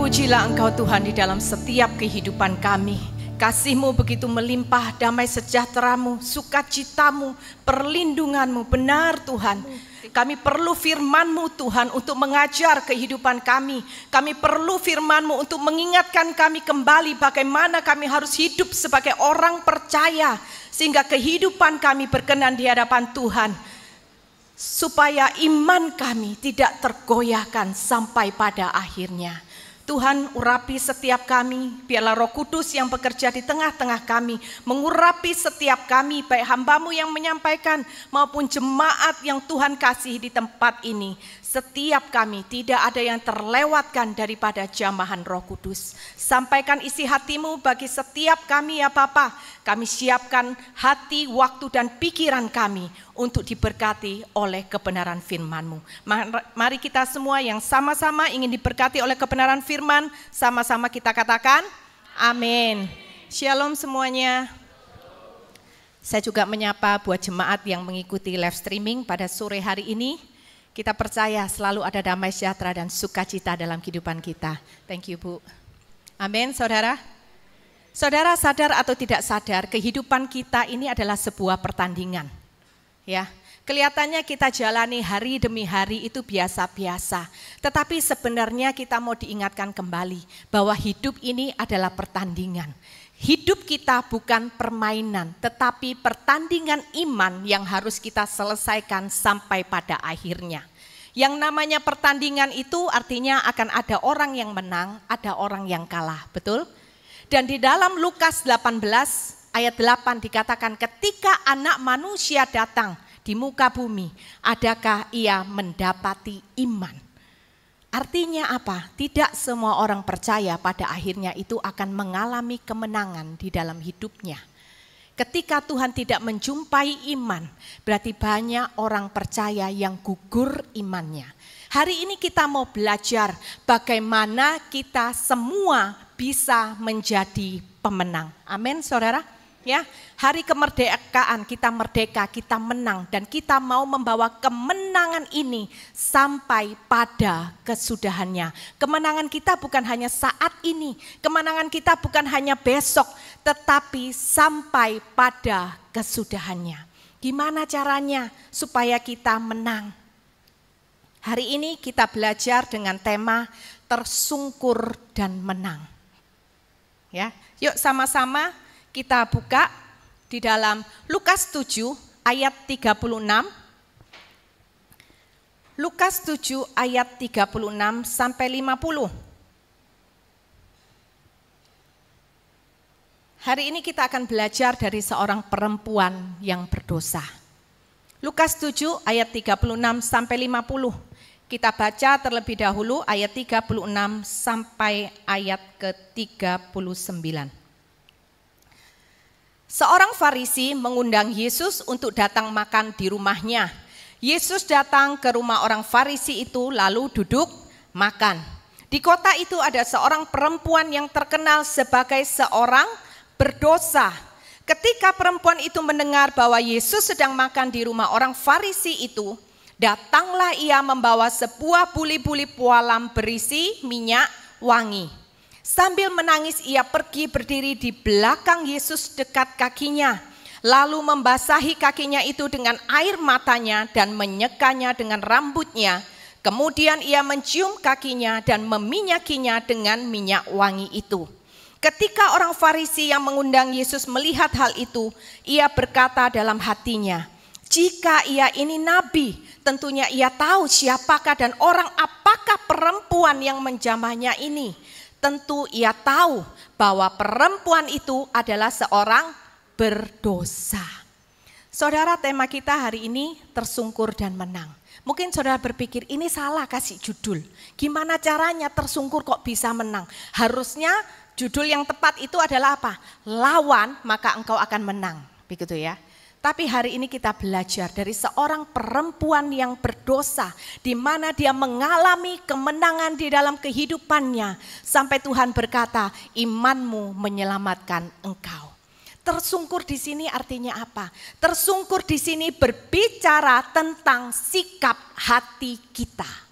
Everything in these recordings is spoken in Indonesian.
Terpujilah Engkau Tuhan di dalam setiap kehidupan kami. Kasih-Mu begitu melimpah, damai sejahtera-Mu, sukacita-Mu, perlindungan-Mu. Benar Tuhan, kami perlu firman-Mu Tuhan untuk mengajar kehidupan kami. Kami perlu firman-Mu untuk mengingatkan kami kembali bagaimana kami harus hidup sebagai orang percaya. Sehingga kehidupan kami berkenan di hadapan Tuhan. Supaya iman kami tidak tergoyahkan sampai pada akhirnya. Tuhan, urapi setiap kami, biarlah Roh Kudus yang bekerja di tengah-tengah kami, mengurapi setiap kami, baik hamba-Mu yang menyampaikan maupun jemaat yang Tuhan kasih di tempat ini. Setiap kami tidak ada yang terlewatkan daripada jamahan Roh Kudus. Sampaikan isi hati-Mu bagi setiap kami ya Bapa. Kami siapkan hati, waktu dan pikiran kami untuk diberkati oleh kebenaran firman-Mu. Mari kita semua yang sama-sama ingin diberkati oleh kebenaran firman, sama-sama kita katakan amin. Shalom semuanya. Saya juga menyapa buat jemaat yang mengikuti live streaming pada sore hari ini. Kita percaya selalu ada damai sejahtera dan sukacita dalam kehidupan kita. Thank you Bu. Amin saudara. Saudara sadar atau tidak sadar, kehidupan kita ini adalah sebuah pertandingan. Ya, kelihatannya kita jalani hari demi hari itu biasa-biasa. Tetapi sebenarnya kita mau diingatkan kembali bahwa hidup ini adalah pertandingan. Hidup kita bukan permainan, tetapi pertandingan iman yang harus kita selesaikan sampai pada akhirnya. Yang namanya pertandingan itu artinya akan ada orang yang menang, ada orang yang kalah, betul? Dan di dalam Lukas 18 ayat 8 dikatakan ketika anak manusia datang di muka bumi, adakah ia mendapati iman? Artinya apa? Tidak semua orang percaya pada akhirnya itu akan mengalami kemenangan di dalam hidupnya. Ketika Tuhan tidak menjumpai iman, berarti banyak orang percaya yang gugur imannya. Hari ini kita mau belajar bagaimana kita semua bisa menjadi pemenang. Amin saudara. Ya, hari kemerdekaan kita merdeka, kita menang dan kita mau membawa kemenangan ini sampai pada kesudahannya. Kemenangan kita bukan hanya saat ini, kemenangan kita bukan hanya besok, tetapi sampai pada kesudahannya. Gimana caranya supaya kita menang? Hari ini kita belajar dengan tema tersungkur dan menang. Ya, yuk sama-sama kita buka di dalam Lukas 7 ayat 36. Lukas 7 ayat 36 sampai 50. Hari ini kita akan belajar dari seorang perempuan yang berdosa. Lukas 7 ayat 36 sampai 50. Kita baca terlebih dahulu ayat 36 sampai ayat ke-39. Seorang Farisi mengundang Yesus untuk datang makan di rumahnya. Yesus datang ke rumah orang Farisi itu lalu duduk makan. Di kota itu ada seorang perempuan yang terkenal sebagai seorang berdosa. Ketika perempuan itu mendengar bahwa Yesus sedang makan di rumah orang Farisi itu, datanglah ia membawa sebuah buli-buli pualam berisi minyak wangi. Sambil menangis ia pergi berdiri di belakang Yesus dekat kakinya. Lalu membasahi kakinya itu dengan air matanya dan menyekanya dengan rambutnya. Kemudian ia mencium kakinya dan meminyakinya dengan minyak wangi itu. Ketika orang Farisi yang mengundang Yesus melihat hal itu, ia berkata dalam hatinya, jika ia ini nabi, tentunya ia tahu siapakah dan orang apakah perempuan yang menjamahnya ini. Tentu ia tahu bahwa perempuan itu adalah seorang berdosa. Saudara, tema kita hari ini tersungkur dan menang. Mungkin saudara berpikir ini salah kasih judul. Gimana caranya tersungkur kok bisa menang? Harusnya judul yang tepat itu adalah apa? Lawan maka engkau akan menang. Begitu ya. Tapi hari ini kita belajar dari seorang perempuan yang berdosa, di mana dia mengalami kemenangan di dalam kehidupannya. Sampai Tuhan berkata, imanmu menyelamatkan engkau. Tersungkur di sini artinya apa? Tersungkur di sini berbicara tentang sikap hati kita.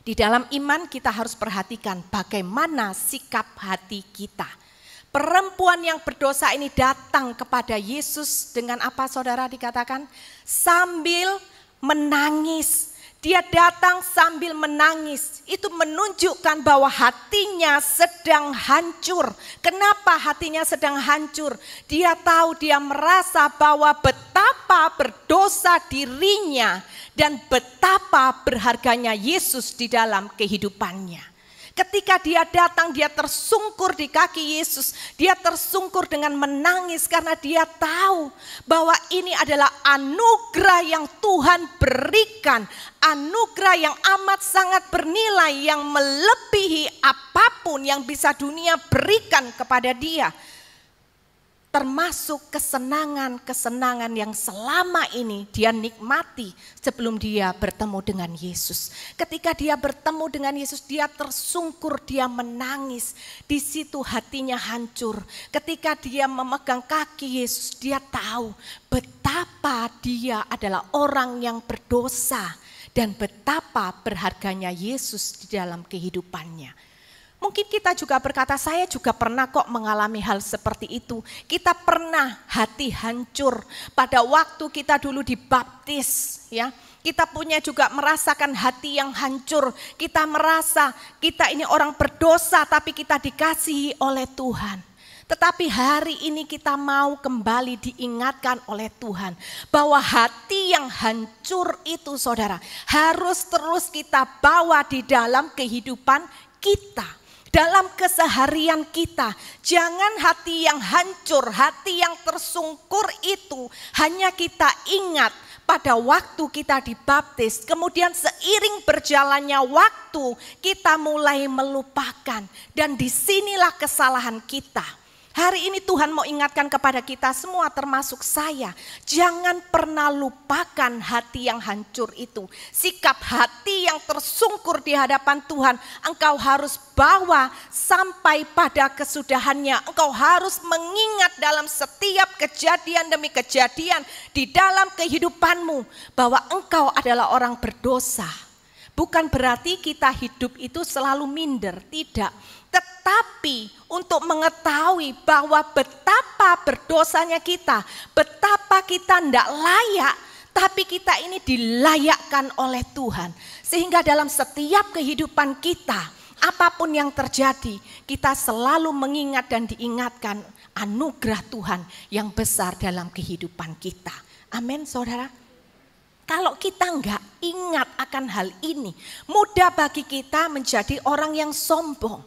Di dalam iman kita harus perhatikan bagaimana sikap hati kita. Perempuan yang berdosa ini datang kepada Yesus dengan apa saudara dikatakan? Sambil menangis. Dia datang sambil menangis. Itu menunjukkan bahwa hatinya sedang hancur. Kenapa hatinya sedang hancur? Dia tahu, dia merasa bahwa betapa berdosa dirinya dan betapa berharganya Yesus di dalam kehidupannya. Ketika dia datang, dia tersungkur di kaki Yesus. Dia tersungkur dengan menangis karena dia tahu bahwa ini adalah anugerah yang Tuhan berikan. Anugerah yang amat sangat bernilai, yang melebihi apapun yang bisa dunia berikan kepada dia. Termasuk kesenangan-kesenangan yang selama ini dia nikmati sebelum dia bertemu dengan Yesus. Ketika dia bertemu dengan Yesus, dia tersungkur, dia menangis. Di situ hatinya hancur. Ketika dia memegang kaki Yesus, dia tahu betapa dia adalah orang yang berdosa dan betapa berharganya Yesus di dalam kehidupannya. Mungkin kita juga berkata, saya juga pernah kok mengalami hal seperti itu. Kita pernah hati hancur pada waktu kita dulu dibaptis, ya. Kita punya juga merasakan hati yang hancur. Kita merasa kita ini orang berdosa tapi kita dikasihi oleh Tuhan. Tetapi hari ini kita mau kembali diingatkan oleh Tuhan bahwa hati yang hancur itu saudara harus terus kita bawa di dalam kehidupan kita. Dalam keseharian kita, jangan hati yang hancur, hati yang tersungkur itu hanya kita ingat pada waktu kita dibaptis. Kemudian seiring berjalannya waktu kita mulai melupakan dan disinilah kesalahan kita. Hari ini Tuhan mau ingatkan kepada kita semua termasuk saya. Jangan pernah lupakan hati yang hancur itu. Sikap hati yang tersungkur di hadapan Tuhan. Engkau harus bawa sampai pada kesudahannya. Engkau harus mengingat dalam setiap kejadian demi kejadian di dalam kehidupanmu. Bahwa engkau adalah orang berdosa. Bukan berarti kita hidup itu selalu minder, tidak. Tetapi untuk mengetahui bahwa betapa berdosanya kita, betapa kita tidak layak, tapi kita ini dilayakkan oleh Tuhan. Sehingga dalam setiap kehidupan kita, apapun yang terjadi, kita selalu mengingat dan diingatkan anugerah Tuhan yang besar dalam kehidupan kita. Amin saudara. Kalau kita enggak ingat akan hal ini, mudah bagi kita menjadi orang yang sombong.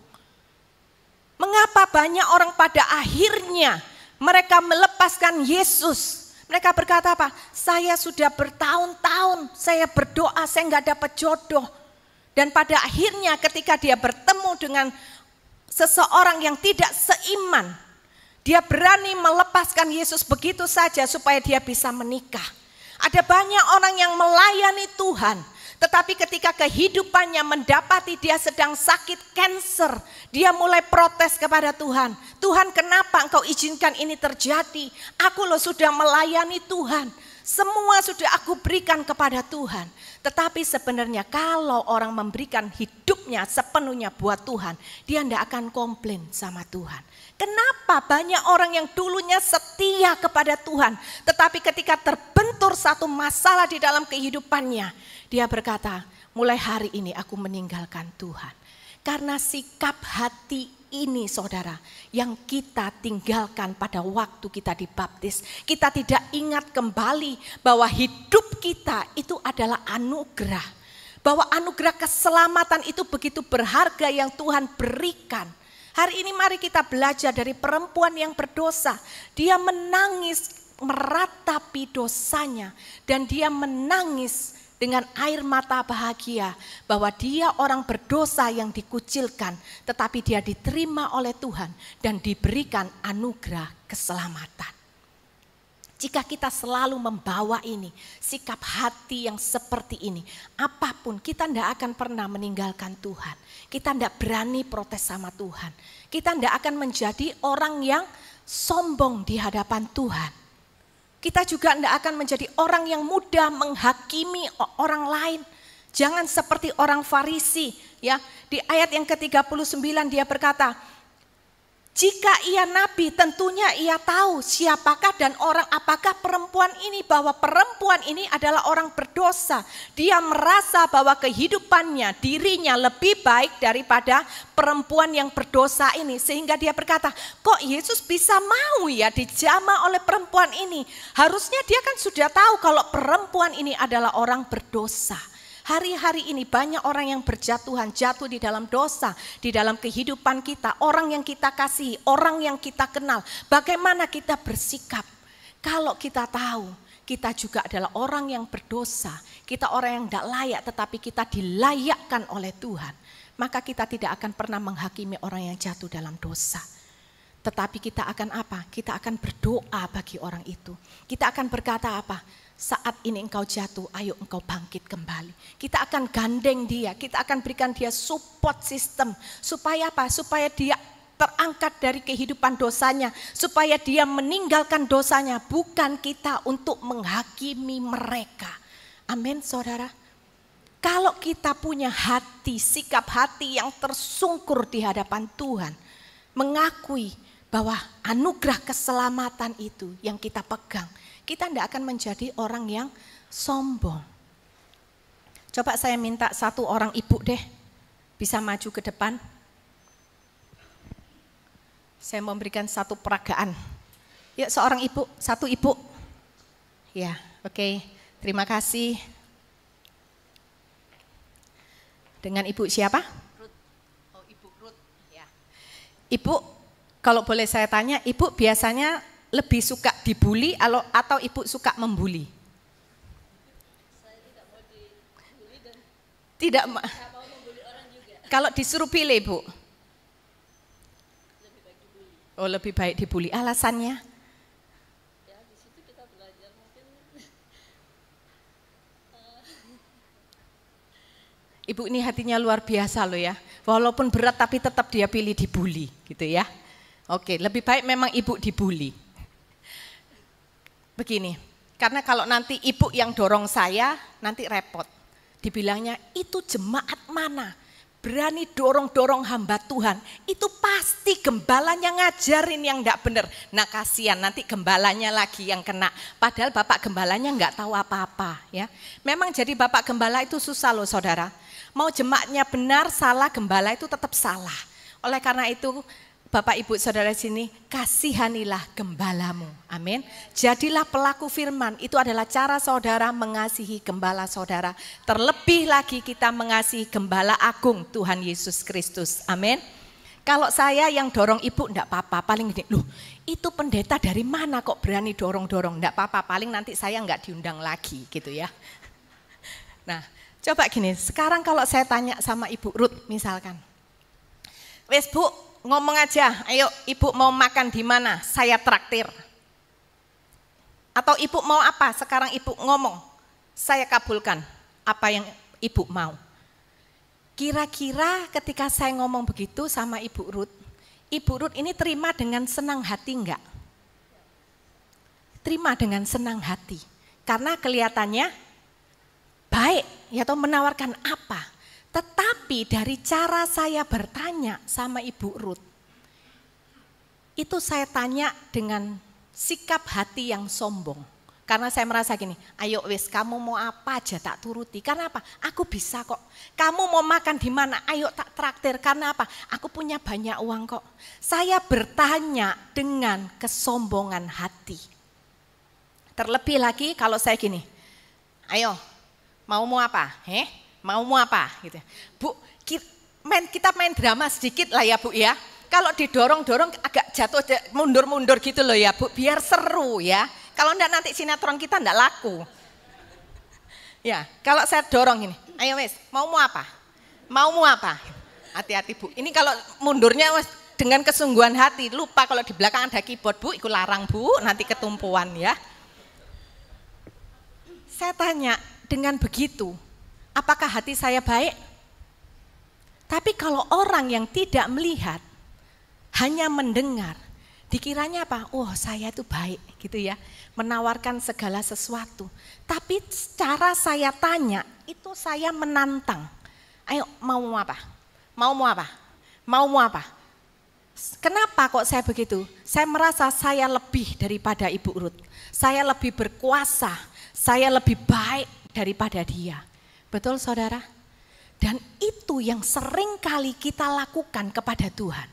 Mengapa banyak orang pada akhirnya mereka melepaskan Yesus? Mereka berkata apa? Saya sudah bertahun-tahun, saya berdoa, saya enggak dapat jodoh. Dan pada akhirnya ketika dia bertemu dengan seseorang yang tidak seiman, dia berani melepaskan Yesus begitu saja supaya dia bisa menikah. Ada banyak orang yang melayani Tuhan, tetapi ketika kehidupannya mendapati dia sedang sakit kanker, dia mulai protes kepada Tuhan. Tuhan, kenapa engkau izinkan ini terjadi? Aku loh sudah melayani Tuhan. Semua sudah aku berikan kepada Tuhan. Tetapi sebenarnya kalau orang memberikan hidupnya sepenuhnya buat Tuhan, dia tidak akan komplain sama Tuhan. Kenapa banyak orang yang dulunya setia kepada Tuhan, tetapi ketika terbentur satu masalah di dalam kehidupannya, dia berkata, mulai hari ini aku meninggalkan Tuhan. Karena sikap hati ini saudara, yang kita tinggalkan pada waktu kita dibaptis. Kita tidak ingat kembali bahwa hidup kita itu adalah anugerah. Bahwa anugerah keselamatan itu begitu berharga yang Tuhan berikan. Hari ini mari kita belajar dari perempuan yang berdosa. Dia menangis meratapi dosanya dan dia menangis dengan air mata bahagia bahwa dia orang berdosa yang dikucilkan, tetapi dia diterima oleh Tuhan dan diberikan anugerah keselamatan. Jika kita selalu membawa ini, sikap hati yang seperti ini, apapun kita tidak akan pernah meninggalkan Tuhan. Kita tidak berani protes sama Tuhan. Kita tidak akan menjadi orang yang sombong di hadapan Tuhan. Kita juga tidak akan menjadi orang yang mudah menghakimi orang lain. Jangan seperti orang Farisi, ya. Di ayat yang ke-39 dia berkata, jika ia nabi tentunya ia tahu siapakah dan orang apakah perempuan ini, bahwa perempuan ini adalah orang berdosa. Dia merasa bahwa kehidupannya, dirinya lebih baik daripada perempuan yang berdosa ini. Sehingga dia berkata, kok Yesus bisa mau ya dijamah oleh perempuan ini? Harusnya dia kan sudah tahu kalau perempuan ini adalah orang berdosa. Hari-hari ini banyak orang yang berjatuhan, jatuh di dalam dosa, di dalam kehidupan kita, orang yang kita kasihi, orang yang kita kenal. Bagaimana kita bersikap? Kalau kita tahu kita juga adalah orang yang berdosa, kita orang yang tidak layak tetapi kita dilayakkan oleh Tuhan, maka kita tidak akan pernah menghakimi orang yang jatuh dalam dosa. Tetapi kita akan apa? Kita akan berdoa bagi orang itu. Kita akan berkata apa? Saat ini engkau jatuh, ayo engkau bangkit kembali. Kita akan gandeng dia, kita akan berikan dia support system. Supaya apa? Supaya dia terangkat dari kehidupan dosanya. Supaya dia meninggalkan dosanya. Bukan kita untuk menghakimi mereka. Amin saudara. Kalau kita punya hati, sikap hati yang tersungkur di hadapan Tuhan. Mengakui bahwa anugerah keselamatan itu yang kita pegang. Kita tidak akan menjadi orang yang sombong. Coba saya minta satu orang ibu deh, bisa maju ke depan. Saya memberikan satu peragaan. Yuk seorang ibu, satu ibu. Ya, oke. Terima kasih. Dengan ibu siapa? Ruth. Oh, ibu Ruth. Ya. Ibu, kalau boleh saya tanya, ibu biasanya lebih suka dibully atau ibu suka membuli? Saya tidak mau dibully dan tidak mau membuli orang juga. Kalau disuruh pilih, Bu? Lebih baik dibully. Oh, lebih baik dibully. Alasannya? Ya, di situ kita belajar mungkin. Ibu ini hatinya luar biasa loh ya. Walaupun berat tapi tetap dia pilih dibully, gitu ya. Oke, lebih baik memang ibu dibully. Begini, karena kalau nanti ibu yang dorong saya, nanti repot. Dibilangnya, itu jemaat mana? Berani dorong-dorong hamba Tuhan. Itu pasti gembalanya ngajarin yang enggak benar. Nah kasihan, nanti gembalanya lagi yang kena. Padahal bapak gembalanya enggak tahu apa-apa. Ya. Memang jadi bapak gembala itu susah loh saudara. Mau jemaatnya benar, salah, gembala itu tetap salah. Oleh karena itu, Bapak Ibu Saudara sini, kasihanilah gembalamu. Amin. Jadilah pelaku firman. Itu adalah cara saudara mengasihi gembala saudara. Terlebih lagi kita mengasihi gembala agung Tuhan Yesus Kristus. Amin. Kalau saya yang dorong ibu enggak apa-apa, paling gini, loh itu pendeta dari mana kok berani dorong-dorong? Enggak apa-apa, paling nanti saya enggak diundang lagi gitu ya. Nah, coba gini, sekarang kalau saya tanya sama Ibu Ruth misalkan. Wes Bu, ngomong aja, ayo ibu mau makan di mana? Saya traktir. Atau ibu mau apa? Sekarang ibu ngomong, saya kabulkan apa yang ibu mau. Kira-kira ketika saya ngomong begitu sama Ibu Ruth ini terima dengan senang hati enggak? Terima dengan senang hati. Karena kelihatannya baik, ya atau menawarkan apa? Tetapi dari cara saya bertanya sama Ibu Ruth, itu saya tanya dengan sikap hati yang sombong. Karena saya merasa gini, ayo wis kamu mau apa aja tak turuti. Karena apa? Aku bisa kok. Kamu mau makan di mana? Ayo tak traktir. Karena apa? Aku punya banyak uang kok. Saya bertanya dengan kesombongan hati. Terlebih lagi kalau saya gini, ayo mau apa? Mau apa gitu. Bu, kita main drama sedikit lah ya Bu ya. Kalau didorong-dorong agak jatuh mundur-mundur gitu loh ya Bu, biar seru ya. Kalau enggak nanti sinetron kita enggak laku. Ya, kalau saya dorong ini, ayo wes, mau apa? Mau apa? Hati-hati Bu. Ini kalau mundurnya wes dengan kesungguhan hati, lupa kalau di belakang ada keyboard Bu, ikut larang Bu, nanti ketumpuan ya. Saya tanya dengan begitu, apakah hati saya baik? Tapi kalau orang yang tidak melihat, hanya mendengar, dikiranya apa? Oh saya itu baik gitu ya, menawarkan segala sesuatu. Tapi cara saya tanya itu saya menantang. Ayo mau apa? Mau apa? Mau apa? Kenapa kok saya begitu? Saya merasa saya lebih daripada Ibu Ruth. Saya lebih berkuasa, saya lebih baik daripada dia. Betul saudara? Dan itu yang sering kali kita lakukan kepada Tuhan.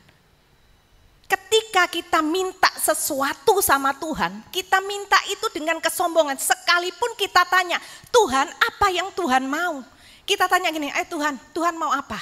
Ketika kita minta sesuatu sama Tuhan, kita minta itu dengan kesombongan. Sekalipun kita tanya, Tuhan apa yang Tuhan mau? Kita tanya gini, Tuhan mau apa?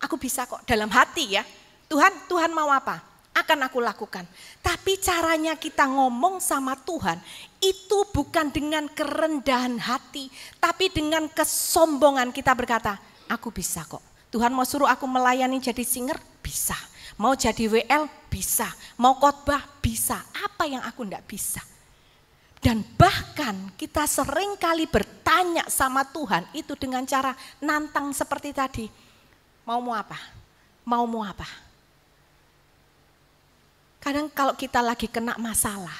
Aku bisa kok dalam hati ya. Tuhan mau apa? Akan aku lakukan. Tapi caranya kita ngomong sama Tuhan itu bukan dengan kerendahan hati, tapi dengan kesombongan kita berkata, aku bisa kok. Tuhan mau suruh aku melayani jadi singer? Bisa. Mau jadi WL? Bisa. Mau khotbah? Bisa. Apa yang aku enggak bisa? Dan bahkan kita sering kali bertanya sama Tuhan itu dengan cara nantang seperti tadi. Mau apa? Mau apa? Kadang kalau kita lagi kena masalah,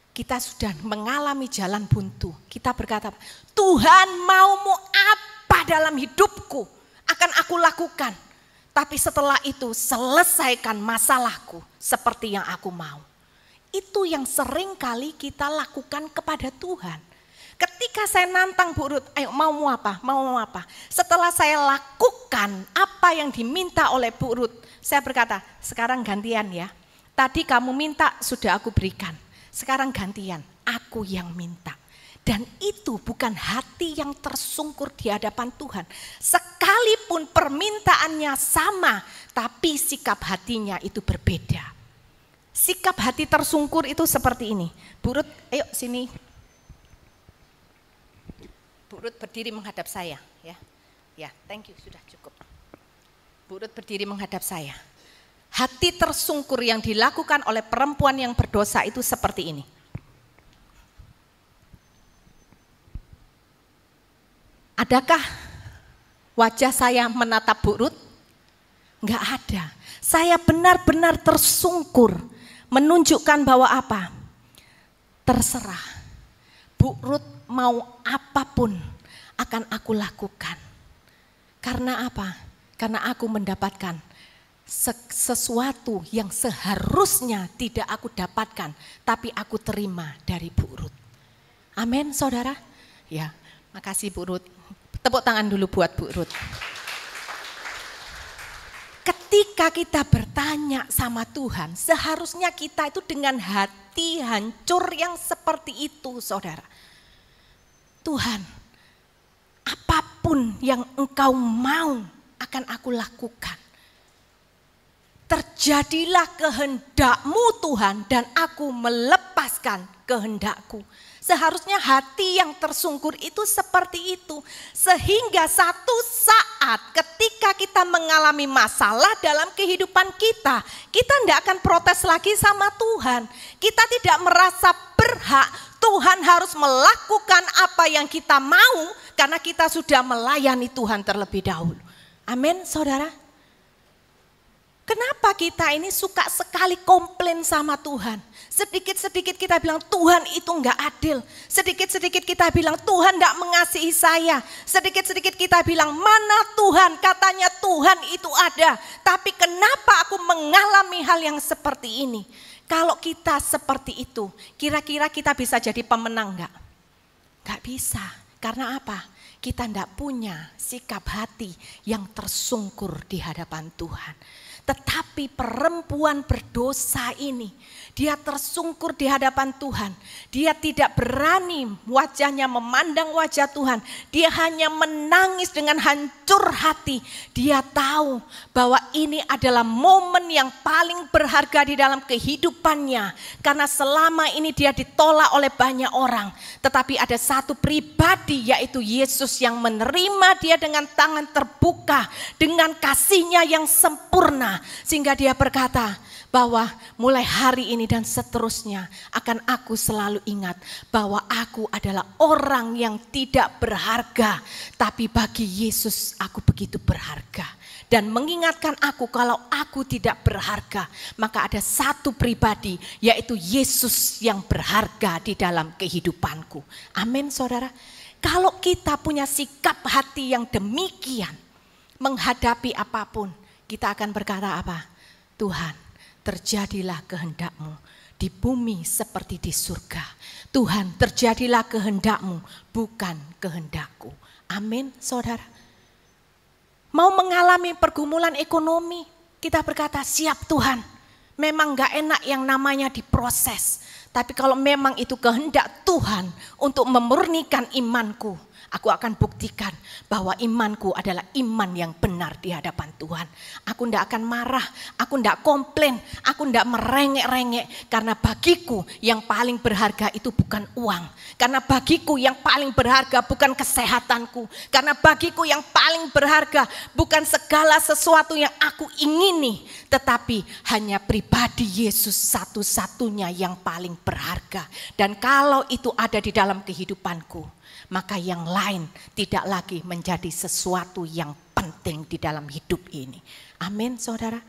kita sudah mengalami jalan buntu, kita berkata, Tuhan maumu apa dalam hidupku? Akan aku lakukan. Tapi setelah itu selesaikan masalahku seperti yang aku mau. Itu yang sering kali kita lakukan kepada Tuhan. Ketika saya nantang Bu Ruth, ayo mau apa? Mau apa? Setelah saya lakukan apa yang diminta oleh Bu Ruth, saya berkata, sekarang gantian ya. Tadi kamu minta sudah aku berikan. Sekarang gantian, aku yang minta. Dan itu bukan hati yang tersungkur di hadapan Tuhan. Sekalipun permintaannya sama, tapi sikap hatinya itu berbeda. Sikap hati tersungkur itu seperti ini. Bu Ruth, ayo sini. Bu Ruth berdiri menghadap saya. Ya, thank you, sudah cukup. Bu Ruth berdiri menghadap saya. Hati tersungkur yang dilakukan oleh perempuan yang berdosa itu seperti ini. Adakah wajah saya menatap Bu Ruth? Enggak ada. Saya benar-benar tersungkur, menunjukkan bahwa apa? Terserah. Bu Ruth mau apapun akan aku lakukan. Karena apa? Karena aku mendapatkan sesuatu yang seharusnya tidak aku dapatkan, tapi aku terima dari Bu Ruth. Amin, saudara? Ya, makasih Bu Ruth. Tepuk tangan dulu buat Bu Ruth. Ketika kita bertanya sama Tuhan, seharusnya kita itu dengan hati hancur yang seperti itu, saudara. Tuhan, apapun yang Engkau mau akan aku lakukan. Terjadilah kehendak-Mu Tuhan dan aku melepaskan kehendak-Ku. Seharusnya hati yang tersungkur itu seperti itu. Sehingga satu saat ketika kita mengalami masalah dalam kehidupan kita tidak akan protes lagi sama Tuhan. Kita tidak merasa berhak Tuhan harus melakukan apa yang kita mau karena kita sudah melayani Tuhan terlebih dahulu. Amin, saudara. Kenapa kita ini suka sekali komplain sama Tuhan? Sedikit-sedikit kita bilang Tuhan itu enggak adil. Sedikit-sedikit kita bilang Tuhan enggak mengasihi saya. Sedikit-sedikit kita bilang mana Tuhan, katanya Tuhan itu ada. Tapi kenapa aku mengalami hal yang seperti ini? Kalau kita seperti itu, kira-kira kita bisa jadi pemenang enggak? Enggak bisa. Karena apa? Kita enggak punya sikap hati yang tersungkur di hadapan Tuhan. Tetapi perempuan berdosa ini, dia tersungkur di hadapan Tuhan. Dia tidak berani wajahnya memandang wajah Tuhan. Dia hanya menangis dengan hancur hati. Dia tahu bahwa ini adalah momen yang paling berharga di dalam kehidupannya. Karena selama ini dia ditolak oleh banyak orang. Tetapi ada satu pribadi yaitu Yesus yang menerima dia dengan tangan terbuka. Dengan kasihnya yang sempurna. Sehingga dia berkata bahwa mulai hari ini dan seterusnya akan aku selalu ingat bahwa aku adalah orang yang tidak berharga. Tapi bagi Yesus aku begitu berharga. Dan mengingatkan aku kalau aku tidak berharga, maka ada satu pribadi yaitu Yesus yang berharga di dalam kehidupanku. Amin, saudara. Kalau kita punya sikap hati yang demikian, menghadapi apapun, kita akan berkata apa? Tuhan, terjadilah kehendak-Mu di bumi seperti di surga. Tuhan, terjadilah kehendak-Mu, bukan kehendak-Ku. Amin, saudara. Mau mengalami pergumulan ekonomi, kita berkata, siap Tuhan. Memang gak enak yang namanya diproses. Tapi kalau memang itu kehendak Tuhan untuk memurnikan imanku, aku akan buktikan bahwa imanku adalah iman yang benar di hadapan Tuhan. Aku tidak akan marah, aku tidak komplain, aku tidak merengek-rengek. Karena bagiku yang paling berharga itu bukan uang. Karena bagiku yang paling berharga bukan kesehatanku. Karena bagiku yang paling berharga bukan segala sesuatu yang aku ingini. Tetapi hanya pribadi Yesus satu-satunya yang paling berharga. Dan kalau itu ada di dalam kehidupanku, maka yang lain tidak lagi menjadi sesuatu yang penting di dalam hidup ini. Amin, saudara.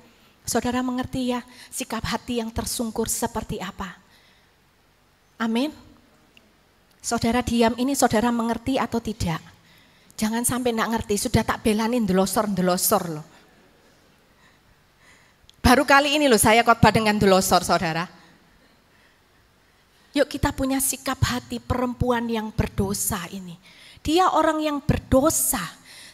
Saudara mengerti ya sikap hati yang tersungkur seperti apa? Amin. Saudara diam ini saudara mengerti atau tidak? Jangan sampai enggak ngerti, sudah tak belanin delosor loh. Baru kali ini loh saya khotbah dengan delosor, saudara. Yuk kita punya sikap hati perempuan yang berdosa ini. Dia orang yang berdosa,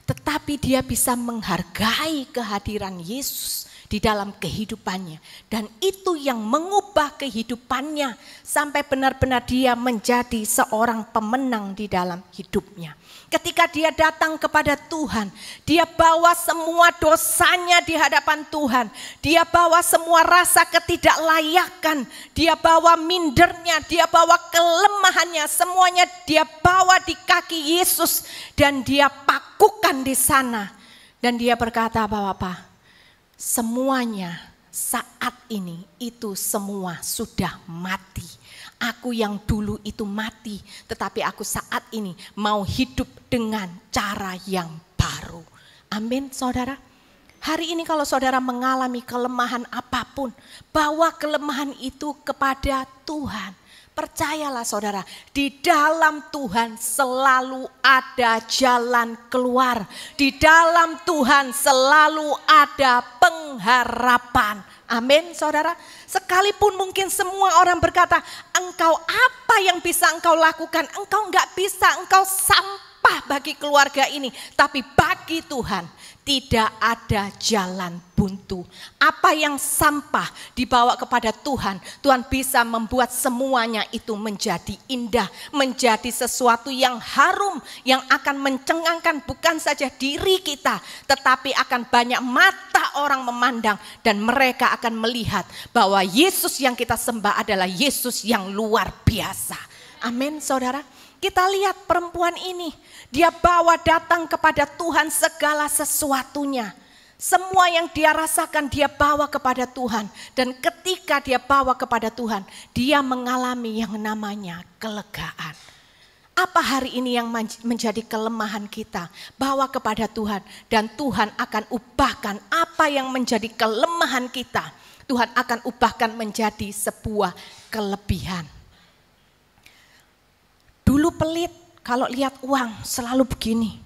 tetapi dia bisa menghargai kehadiran Yesus di dalam kehidupannya. Dan itu yang mengubah kehidupannya sampai benar-benar dia menjadi seorang pemenang di dalam hidupnya. Ketika dia datang kepada Tuhan, dia bawa semua dosanya di hadapan Tuhan. Dia bawa semua rasa ketidaklayakan, dia bawa mindernya, dia bawa kelemahannya, semuanya dia bawa di kaki Yesus dan dia pakukan di sana. Dan dia berkata bahwa apa? Semuanya saat ini itu semua sudah mati. Aku yang dulu itu mati, tetapi aku saat ini mau hidup dengan cara yang baru. Amin, saudara. Hari ini kalau saudara mengalami kelemahan apapun, bawa kelemahan itu kepada Tuhan. Percayalah saudara, di dalam Tuhan selalu ada jalan keluar. Di dalam Tuhan selalu ada pengharapan. Amin, saudara. Sekalipun mungkin semua orang berkata, engkau apa yang bisa engkau lakukan? Engkau enggak bisa, engkau sampah bagi keluarga ini. Tapi bagi Tuhan tidak ada jalan buntu. Apa yang sampah dibawa kepada Tuhan, Tuhan bisa membuat semuanya itu menjadi indah, menjadi sesuatu yang harum, yang akan mencengangkan bukan saja diri kita, tetapi akan banyak mata orang memandang dan mereka akan melihat bahwa Yesus yang kita sembah adalah Yesus yang luar biasa. Amin, saudara. Kita lihat perempuan ini, dia bawa datang kepada Tuhan segala sesuatunya. Semua yang dia rasakan dia bawa kepada Tuhan. Dan ketika dia bawa kepada Tuhan, dia mengalami yang namanya kelegaan. Apa hari ini yang menjadi kelemahan kita? Bawa kepada Tuhan dan Tuhan akan ubahkan apa yang menjadi kelemahan kita. Tuhan akan ubahkan menjadi sebuah kelebihan. Dulu pelit, kalau lihat uang selalu begini.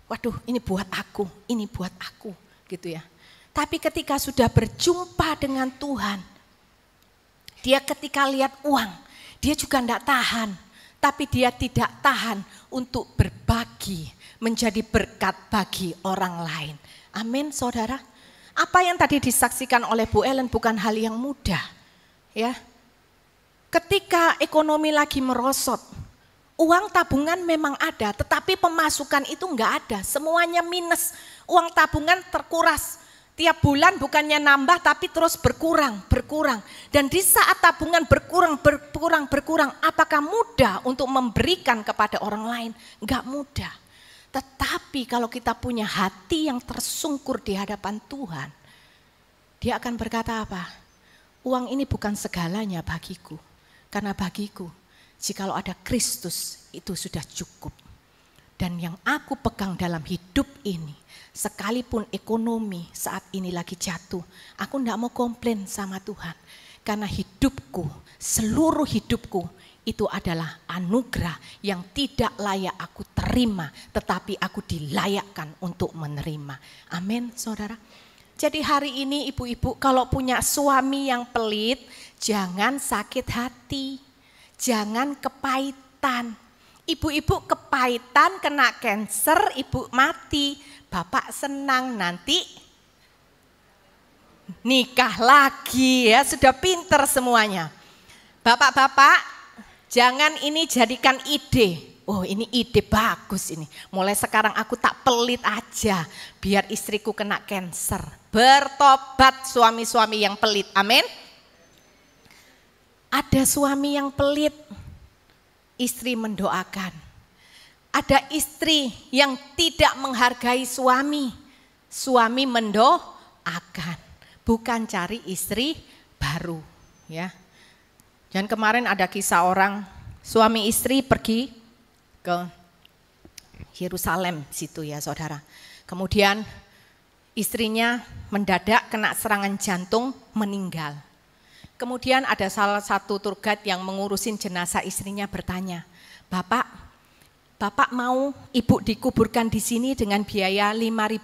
Waduh, ini buat aku, ini buat aku, gitu ya. Tapi ketika sudah berjumpa dengan Tuhan, dia ketika lihat uang, dia juga tidak tahan. Tapi dia tidak tahan untuk berbagi, menjadi berkat bagi orang lain. Amin, saudara. Apa yang tadi disaksikan oleh Bu Ellen bukan hal yang mudah, ya. Ketika ekonomi lagi merosot, uang tabungan memang ada, tetapi pemasukan itu enggak ada, semuanya minus. Uang tabungan terkuras, tiap bulan bukannya nambah tapi terus berkurang. Dan di saat tabungan berkurang, apakah mudah untuk memberikan kepada orang lain? Enggak mudah. Tetapi kalau kita punya hati yang tersungkur di hadapan Tuhan, dia akan berkata apa? Uang ini bukan segalanya bagiku, karena bagiku jikalau ada Kristus itu sudah cukup. Dan yang aku pegang dalam hidup ini, sekalipun ekonomi saat ini lagi jatuh, aku tidak mau komplain sama Tuhan. Karena hidupku, seluruh hidupku itu adalah anugerah yang tidak layak aku terima, tetapi aku dilayakkan untuk menerima. Amin, saudara. Jadi hari ini ibu-ibu kalau punya suami yang pelit, jangan sakit hati, jangan kepahitan. Ibu-ibu kepahitan, kena kanker, ibu mati, bapak senang nanti nikah lagi ya, sudah pinter semuanya. Bapak-bapak, jangan ini jadikan ide. Oh ini ide bagus ini. Mulai sekarang aku tak pelit aja biar istriku kena kanker. Bertobat suami-suami yang pelit. Amin. Ada suami yang pelit, istri mendoakan. Ada istri yang tidak menghargai suami, suami mendoakan. Bukan cari istri baru, ya. Dan kemarin ada kisah orang suami istri pergi ke Yerusalem situ ya saudara. Kemudian istrinya mendadak kena serangan jantung meninggal. Kemudian ada salah satu tour guide yang mengurusin jenazah istrinya bertanya, Bapak mau ibu dikuburkan di sini dengan biaya $5.000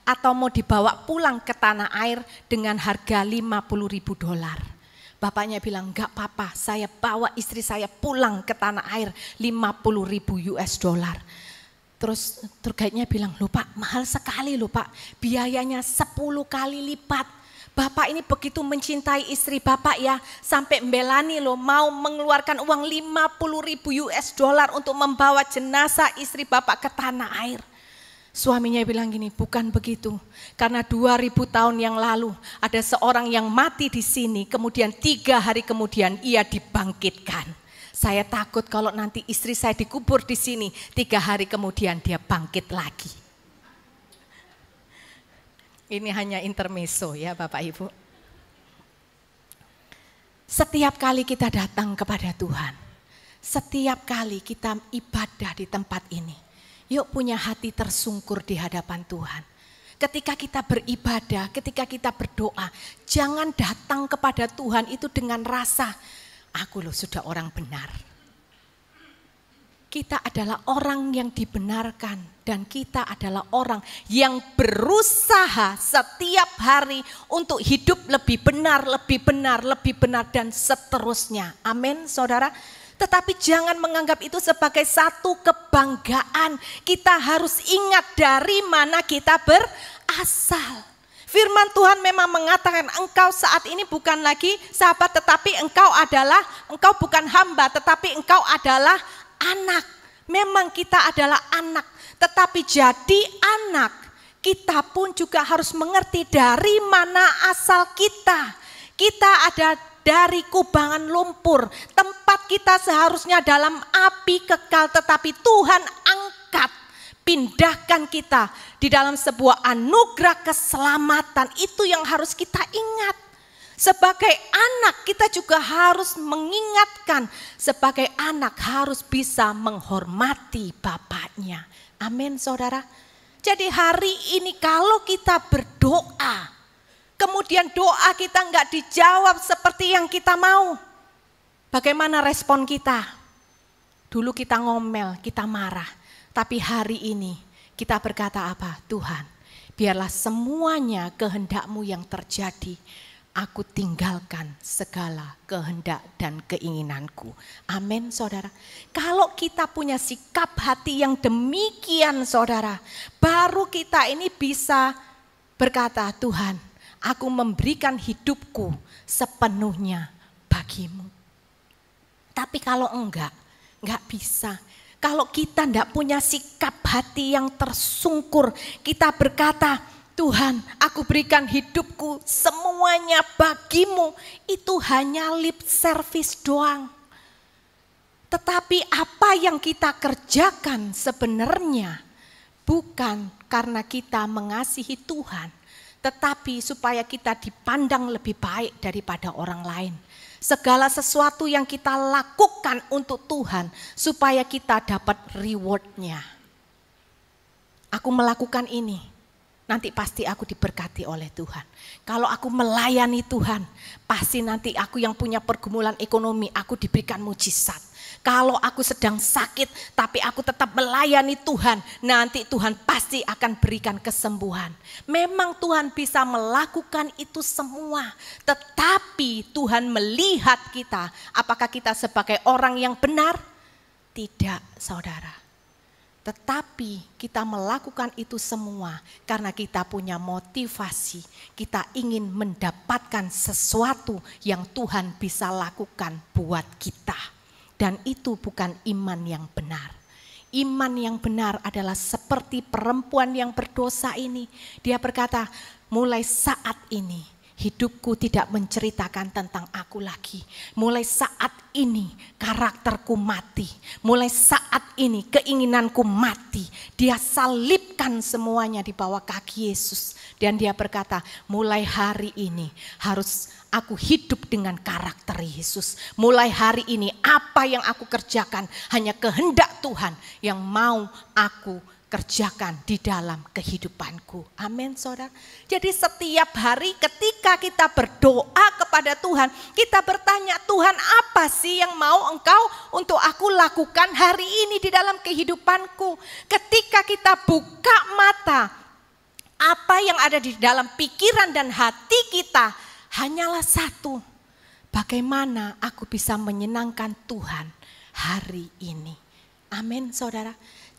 atau mau dibawa pulang ke tanah air dengan harga $50.000? Bapaknya bilang, enggak apa-apa, saya bawa istri saya pulang ke tanah air $50.000. Terus tour guide-nya bilang, loh Pak, mahal sekali loh Pak, biayanya 10 kali lipat. Bapak ini begitu mencintai istri Bapak ya, sampai membelani loh, mau mengeluarkan uang $50.000 untuk membawa jenazah istri Bapak ke tanah air. Suaminya bilang gini, bukan begitu, karena 2000 tahun yang lalu ada seorang yang mati di sini, kemudian 3 hari kemudian ia dibangkitkan. Saya takut kalau nanti istri saya dikubur di sini, 3 hari kemudian dia bangkit lagi. Ini hanya intermezzo ya Bapak Ibu. Setiap kali kita datang kepada Tuhan, setiap kali kita ibadah di tempat ini, yuk punya hati tersungkur di hadapan Tuhan. Ketika kita beribadah, ketika kita berdoa, jangan datang kepada Tuhan itu dengan rasa, aku loh sudah orang benar. Kita adalah orang yang dibenarkan dan kita adalah orang yang berusaha setiap hari untuk hidup lebih benar, lebih benar, lebih benar dan seterusnya. Amin saudara. Tetapi jangan menganggap itu sebagai satu kebanggaan. Kita harus ingat dari mana kita berasal. Firman Tuhan memang mengatakan engkau saat ini bukan lagi sahabat, tetapi engkau bukan hamba, tetapi engkau adalah anak. Memang kita adalah anak, tetapi jadi anak kita pun juga harus mengerti dari mana asal kita. Kita ada dari kubangan lumpur, tempat kita seharusnya dalam api kekal, tetapi Tuhan angkat, pindahkan kita di dalam sebuah anugerah keselamatan. Itu yang harus kita ingat. Sebagai anak kita juga harus mengingatkan, sebagai anak harus bisa menghormati bapaknya. Amin saudara. Jadi hari ini kalau kita berdoa, kemudian doa kita enggak dijawab seperti yang kita mau, bagaimana respon kita? Dulu kita ngomel, kita marah, tapi hari ini kita berkata apa? Tuhan, biarlah semuanya kehendak-Mu yang terjadi. Aku tinggalkan segala kehendak dan keinginanku. Amin saudara. Kalau kita punya sikap hati yang demikian saudara, baru kita ini bisa berkata, Tuhan, aku memberikan hidupku sepenuhnya bagimu. Tapi kalau enggak bisa. Kalau kita enggak punya sikap hati yang tersungkur, kita berkata, Tuhan, aku berikan hidupku semuanya bagimu. Itu hanya lip service doang. Tetapi apa yang kita kerjakan sebenarnya bukan karena kita mengasihi Tuhan, tetapi supaya kita dipandang lebih baik daripada orang lain. Segala sesuatu yang kita lakukan untuk Tuhan supaya kita dapat rewardnya. Aku melakukan ini. nanti pasti aku diberkati oleh Tuhan. Kalau aku melayani Tuhan, pasti nanti aku yang punya pergumulan ekonomi, aku diberikan mujizat. Kalau aku sedang sakit, tapi aku tetap melayani Tuhan, nanti Tuhan pasti akan berikan kesembuhan. Memang Tuhan bisa melakukan itu semua, tetapi Tuhan melihat kita, apakah kita sebagai orang yang benar? Tidak, saudara. Tetapi kita melakukan itu semua karena kita punya motivasi, kita ingin mendapatkan sesuatu yang Tuhan bisa lakukan buat kita. Dan itu bukan iman yang benar. Iman yang benar adalah seperti perempuan yang berdosa ini. Dia berkata, mulai saat ini hidupku tidak menceritakan tentang aku lagi. Mulai saat ini karakterku mati. Mulai saat ini keinginanku mati. Dia salibkan semuanya di bawah kaki Yesus. Dan dia berkata, mulai hari ini harus aku hidup dengan karakter Yesus. Mulai hari ini apa yang aku kerjakan hanya kehendak Tuhan yang mau aku kerjakan di dalam kehidupanku. Amin, saudara. Jadi setiap hari ketika kita berdoa kepada Tuhan, kita bertanya, Tuhan apa sih yang mau Engkau untuk aku lakukan hari ini di dalam kehidupanku? Ketika kita buka mata, apa yang ada di dalam pikiran dan hati kita hanyalah satu. Bagaimana aku bisa menyenangkan Tuhan hari ini? Amin, saudara.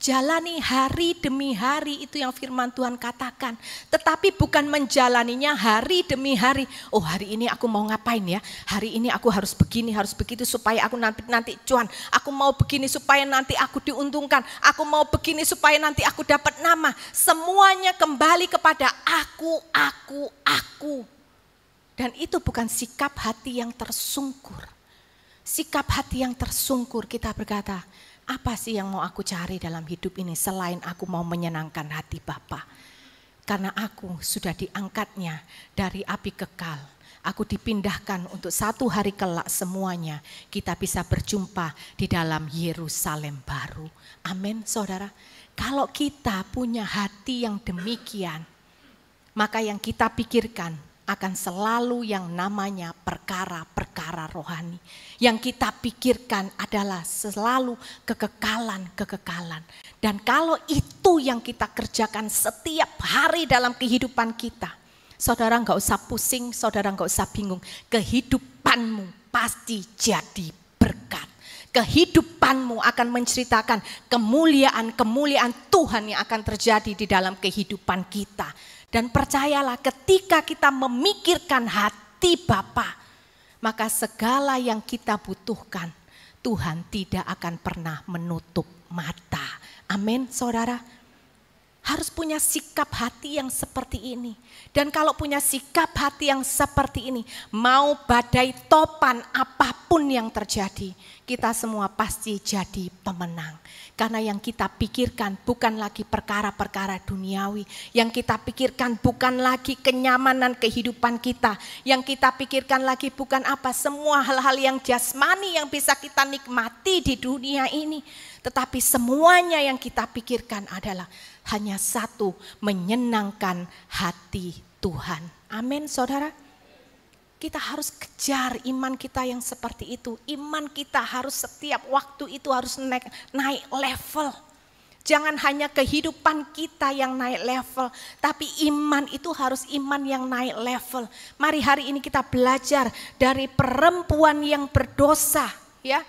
Jalani hari demi hari, itu yang firman Tuhan katakan. Tetapi bukan menjalaninya hari demi hari. Oh, hari ini aku mau ngapain ya? Hari ini aku harus begini, harus begitu supaya aku nanti cuan. Aku mau begini supaya nanti aku diuntungkan. Aku mau begini supaya nanti aku dapat nama. Semuanya kembali kepada aku. Dan itu bukan sikap hati yang tersungkur. Sikap hati yang tersungkur, kita berkata, apa sih yang mau aku cari dalam hidup ini selain aku mau menyenangkan hati Bapa? Karena aku sudah diangkatnya dari api kekal. Aku dipindahkan untuk satu hari kelak semuanya kita bisa berjumpa di dalam Yerusalem baru. Amin, saudara. Kalau kita punya hati yang demikian, maka yang kita pikirkan akan selalu yang namanya perkara-perkara rohani. Yang kita pikirkan adalah selalu kekekalan. Dan kalau itu yang kita kerjakan setiap hari dalam kehidupan kita, saudara nggak usah pusing, saudara nggak usah bingung. Kehidupanmu pasti jadi berkat. Kehidupanmu akan menceritakan kemuliaan Tuhan yang akan terjadi di dalam kehidupan kita. Dan percayalah, ketika kita memikirkan hati Bapa, maka segala yang kita butuhkan, Tuhan tidak akan pernah menutup mata. Amin, saudara. Harus punya sikap hati yang seperti ini. Dan kalau punya sikap hati yang seperti ini, mau badai topan apapun yang terjadi, kita semua pasti jadi pemenang. Karena yang kita pikirkan bukan lagi perkara-perkara duniawi. Yang kita pikirkan bukan lagi kenyamanan kehidupan kita. Yang kita pikirkan lagi bukan apa semua hal-hal yang jasmani yang bisa kita nikmati di dunia ini. Tetapi semuanya yang kita pikirkan adalah hanya satu, menyenangkan hati Tuhan. Amin, saudara. Kita harus kejar iman kita yang seperti itu. Iman kita harus setiap waktu itu harus naik level. Jangan hanya kehidupan kita yang naik level, tapi iman itu harus iman yang naik level. Mari hari ini kita belajar dari perempuan yang berdosa, ya.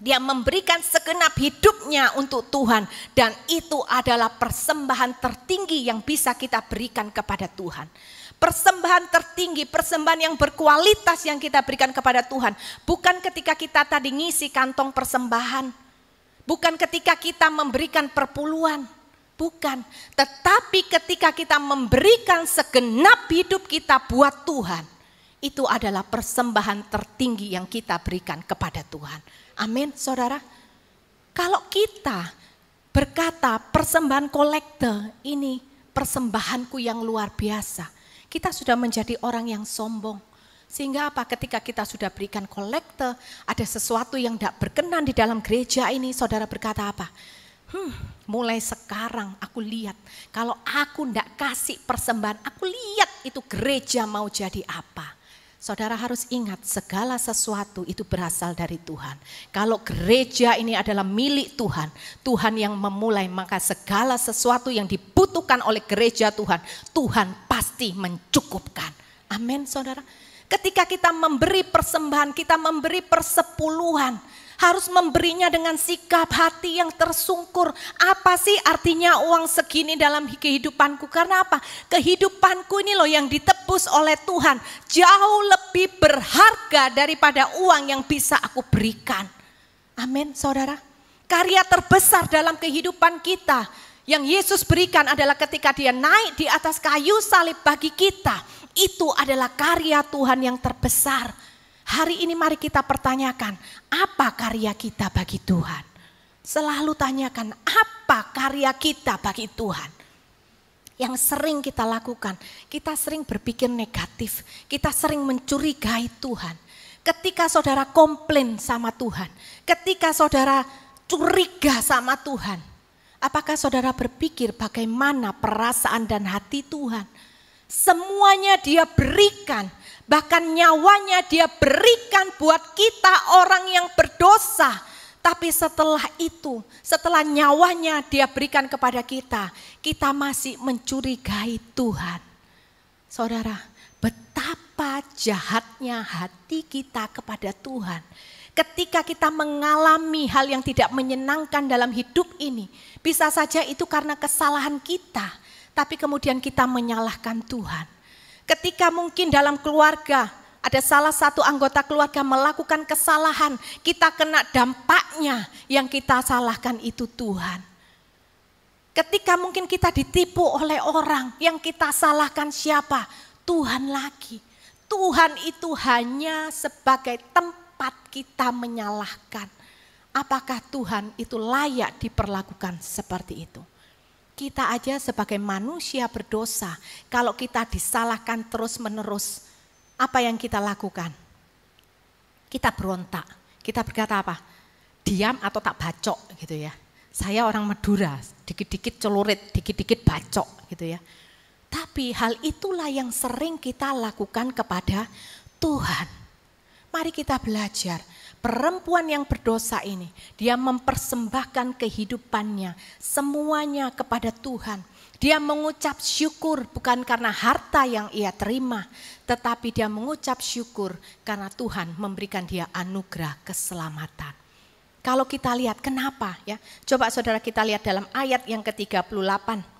Dia memberikan segenap hidupnya untuk Tuhan, dan itu adalah persembahan tertinggi yang bisa kita berikan kepada Tuhan. Persembahan tertinggi, persembahan yang berkualitas yang kita berikan kepada Tuhan. Bukan ketika kita tadi ngisi kantong persembahan. Bukan ketika kita memberikan perpuluhan. Bukan. Tetapi ketika kita memberikan segenap hidup kita buat Tuhan. Itu adalah persembahan tertinggi yang kita berikan kepada Tuhan. Amin, saudara. Kalau kita berkata persembahan kolekte ini persembahanku yang luar biasa, kita sudah menjadi orang yang sombong. Sehingga apa? Ketika kita sudah berikan kolekte, ada sesuatu yang tidak berkenan di dalam gereja ini, saudara berkata apa? mulai sekarang aku lihat, kalau aku ndak kasih persembahan, aku lihat itu gereja mau jadi apa. Saudara harus ingat, segala sesuatu itu berasal dari Tuhan. Kalau gereja ini adalah milik Tuhan, Tuhan yang memulai, maka segala sesuatu yang dibutuhkan oleh gereja Tuhan, Tuhan pasti mencukupkan. Amin, saudara. Ketika kita memberi persembahan, kita memberi persepuluhan, harus memberinya dengan sikap hati yang tersungkur. Apa sih artinya uang segini dalam kehidupanku? Karena apa? Kehidupanku ini loh yang ditebus oleh Tuhan jauh lebih berharga daripada uang yang bisa aku berikan. Amin, saudara. Karya terbesar dalam kehidupan kita yang Yesus berikan adalah ketika dia naik di atas kayu salib bagi kita. Itu adalah karya Tuhan yang terbesar. Hari ini mari kita pertanyakan, apa karya kita bagi Tuhan? Selalu tanyakan, apa karya kita bagi Tuhan? Yang sering kita lakukan, kita sering berpikir negatif, kita sering mencurigai Tuhan. Ketika saudara komplain sama Tuhan, ketika saudara curiga sama Tuhan, apakah saudara berpikir bagaimana perasaan dan hati Tuhan? Semuanya dia berikan. Bahkan nyawanya dia berikan buat kita orang yang berdosa. Tapi setelah itu, setelah nyawanya dia berikan kepada kita, kita masih mencurigai Tuhan. Saudara, betapa jahatnya hati kita kepada Tuhan. Ketika kita mengalami hal yang tidak menyenangkan dalam hidup ini, bisa saja itu karena kesalahan kita, tapi kemudian kita menyalahkan Tuhan. Ketika mungkin dalam keluarga ada salah satu anggota keluarga melakukan kesalahan, kita kena dampaknya, yang kita salahkan itu Tuhan. Ketika mungkin kita ditipu oleh orang, yang kita salahkan siapa? Tuhan lagi. Tuhan itu hanya sebagai tempat kita menyalahkan. Apakah Tuhan itu layak diperlakukan seperti itu? Kita aja sebagai manusia berdosa, kalau kita disalahkan terus-menerus, apa yang kita lakukan? Kita berontak, kita berkata apa? Diam atau tak bacok gitu ya. Saya orang Madura, dikit-dikit celurit, dikit-dikit bacok gitu ya. Tapi hal itulah yang sering kita lakukan kepada Tuhan. Mari kita belajar. Perempuan yang berdosa ini, dia mempersembahkan kehidupannya semuanya kepada Tuhan. Dia mengucap syukur bukan karena harta yang ia terima, tetapi dia mengucap syukur karena Tuhan memberikan dia anugerah keselamatan. Kalau kita lihat kenapa ya? Coba saudara kita lihat dalam ayat yang ke-38.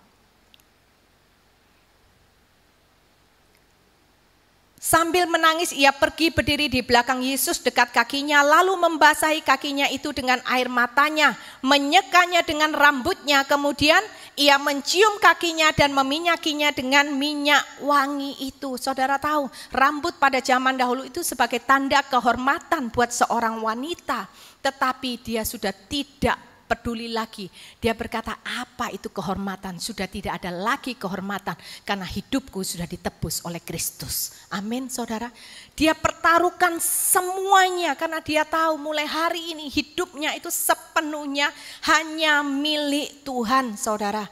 Sambil menangis ia pergi berdiri di belakang Yesus dekat kakinya, lalu membasahi kakinya itu dengan air matanya, menyekanya dengan rambutnya, kemudian ia mencium kakinya dan meminyakinya dengan minyak wangi itu. Saudara tahu, rambut pada zaman dahulu itu sebagai tanda kehormatan buat seorang wanita, tetapi dia sudah tidak peduli lagi. Dia berkata, apa itu kehormatan? Sudah tidak ada lagi kehormatan karena hidupku sudah ditebus oleh Kristus. Amin, saudara. Dia pertaruhkan semuanya karena dia tahu mulai hari ini hidupnya itu sepenuhnya hanya milik Tuhan, saudara.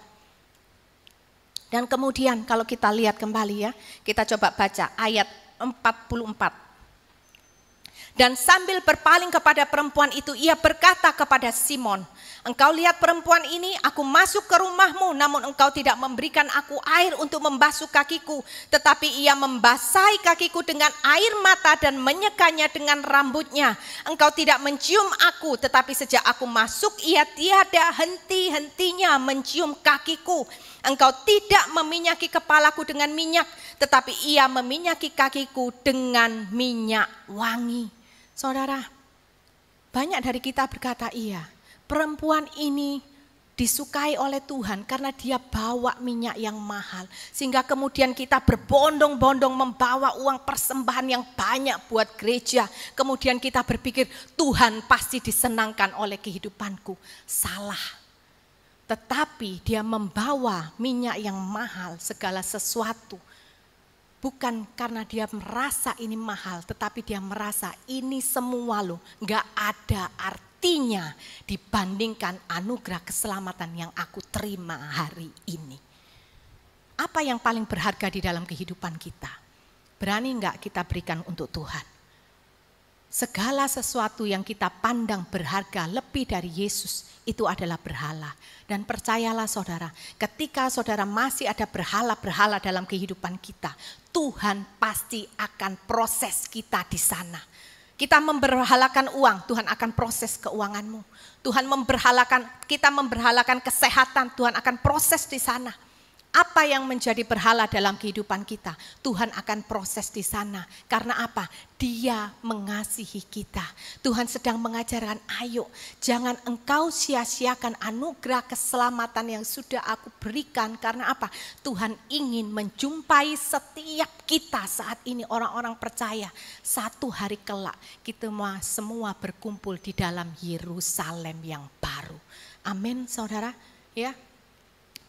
Dan kemudian kalau kita lihat kembali ya, kita coba baca ayat 44. Dan sambil berpaling kepada perempuan itu, ia berkata kepada Simon, engkau lihat perempuan ini, aku masuk ke rumahmu, namun engkau tidak memberikan aku air untuk membasuh kakiku, tetapi ia membasahi kakiku dengan air mata dan menyekanya dengan rambutnya. Engkau tidak mencium aku, tetapi sejak aku masuk, ia tiada henti-hentinya mencium kakiku. Engkau tidak meminyaki kepalaku dengan minyak, tetapi ia meminyaki kakiku dengan minyak wangi. Saudara, banyak dari kita berkata iya, perempuan ini disukai oleh Tuhan karena dia bawa minyak yang mahal. Sehingga kemudian kita berbondong-bondong membawa uang persembahan yang banyak buat gereja. Kemudian kita berpikir Tuhan pasti disenangkan oleh kehidupanku. Salah. Tetapi dia membawa minyak yang mahal, segala sesuatu. Bukan karena dia merasa ini mahal, tetapi dia merasa ini semua loh gak ada artinya dibandingkan anugerah keselamatan yang aku terima hari ini. Apa yang paling berharga di dalam kehidupan kita? Berani enggak kita berikan untuk Tuhan? Segala sesuatu yang kita pandang berharga lebih dari Yesus itu adalah berhala. Dan percayalah saudara, ketika saudara masih ada berhala-berhala dalam kehidupan kita, Tuhan pasti akan proses kita di sana. Kita memberhalakan uang, Tuhan akan proses keuanganmu. Kita memberhalakan kesehatan, Tuhan akan proses di sana. Apa yang menjadi berhala dalam kehidupan kita, Tuhan akan proses di sana. Karena apa? Dia mengasihi kita. Tuhan sedang mengajarkan, ayo jangan engkau sia-siakan anugerah keselamatan yang sudah aku berikan. Karena apa? Tuhan ingin menjumpai setiap kita saat ini, orang-orang percaya. Satu hari kelak kita semua berkumpul di dalam Yerusalem yang baru. Amin saudara, ya.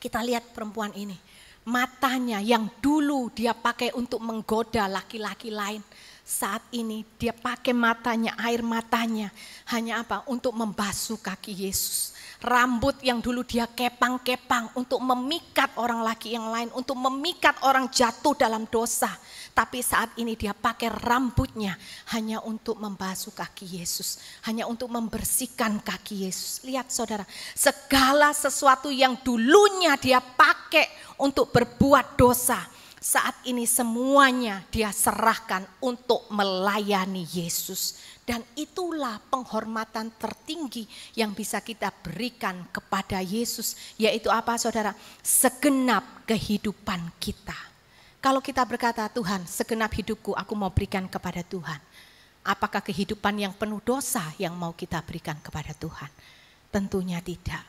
Kita lihat perempuan ini, matanya yang dulu dia pakai untuk menggoda laki-laki lain, saat ini dia pakai matanya, air matanya hanya apa? Untuk membasuh kaki Yesus. Rambut yang dulu dia kepang-kepang untuk memikat orang laki yang lain, untuk memikat orang jatuh dalam dosa. Tapi saat ini dia pakai rambutnya hanya untuk membasuh kaki Yesus. Hanya untuk membersihkan kaki Yesus. Lihat saudara, segala sesuatu yang dulunya dia pakai untuk berbuat dosa, saat ini semuanya dia serahkan untuk melayani Yesus. Dan itulah penghormatan tertinggi yang bisa kita berikan kepada Yesus. Yaitu apa saudara? Segenap kehidupan kita. Kalau kita berkata, Tuhan, segenap hidupku aku mau berikan kepada Tuhan. Apakah kehidupan yang penuh dosa yang mau kita berikan kepada Tuhan? Tentunya tidak.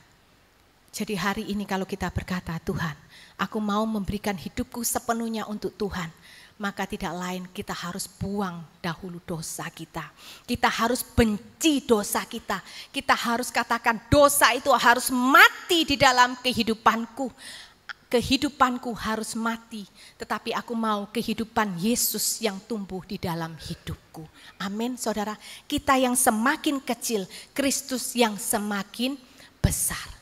Jadi hari ini kalau kita berkata, Tuhan, aku mau memberikan hidupku sepenuhnya untuk Tuhan. Maka tidak lain kita harus buang dahulu dosa kita. Kita harus benci dosa kita. Kita harus katakan dosa itu harus mati di dalam kehidupanku. Kehidupanku harus mati, tetapi aku mau kehidupan Yesus yang tumbuh di dalam hidupku. Amin saudara, kita yang semakin kecil, Kristus yang semakin besar.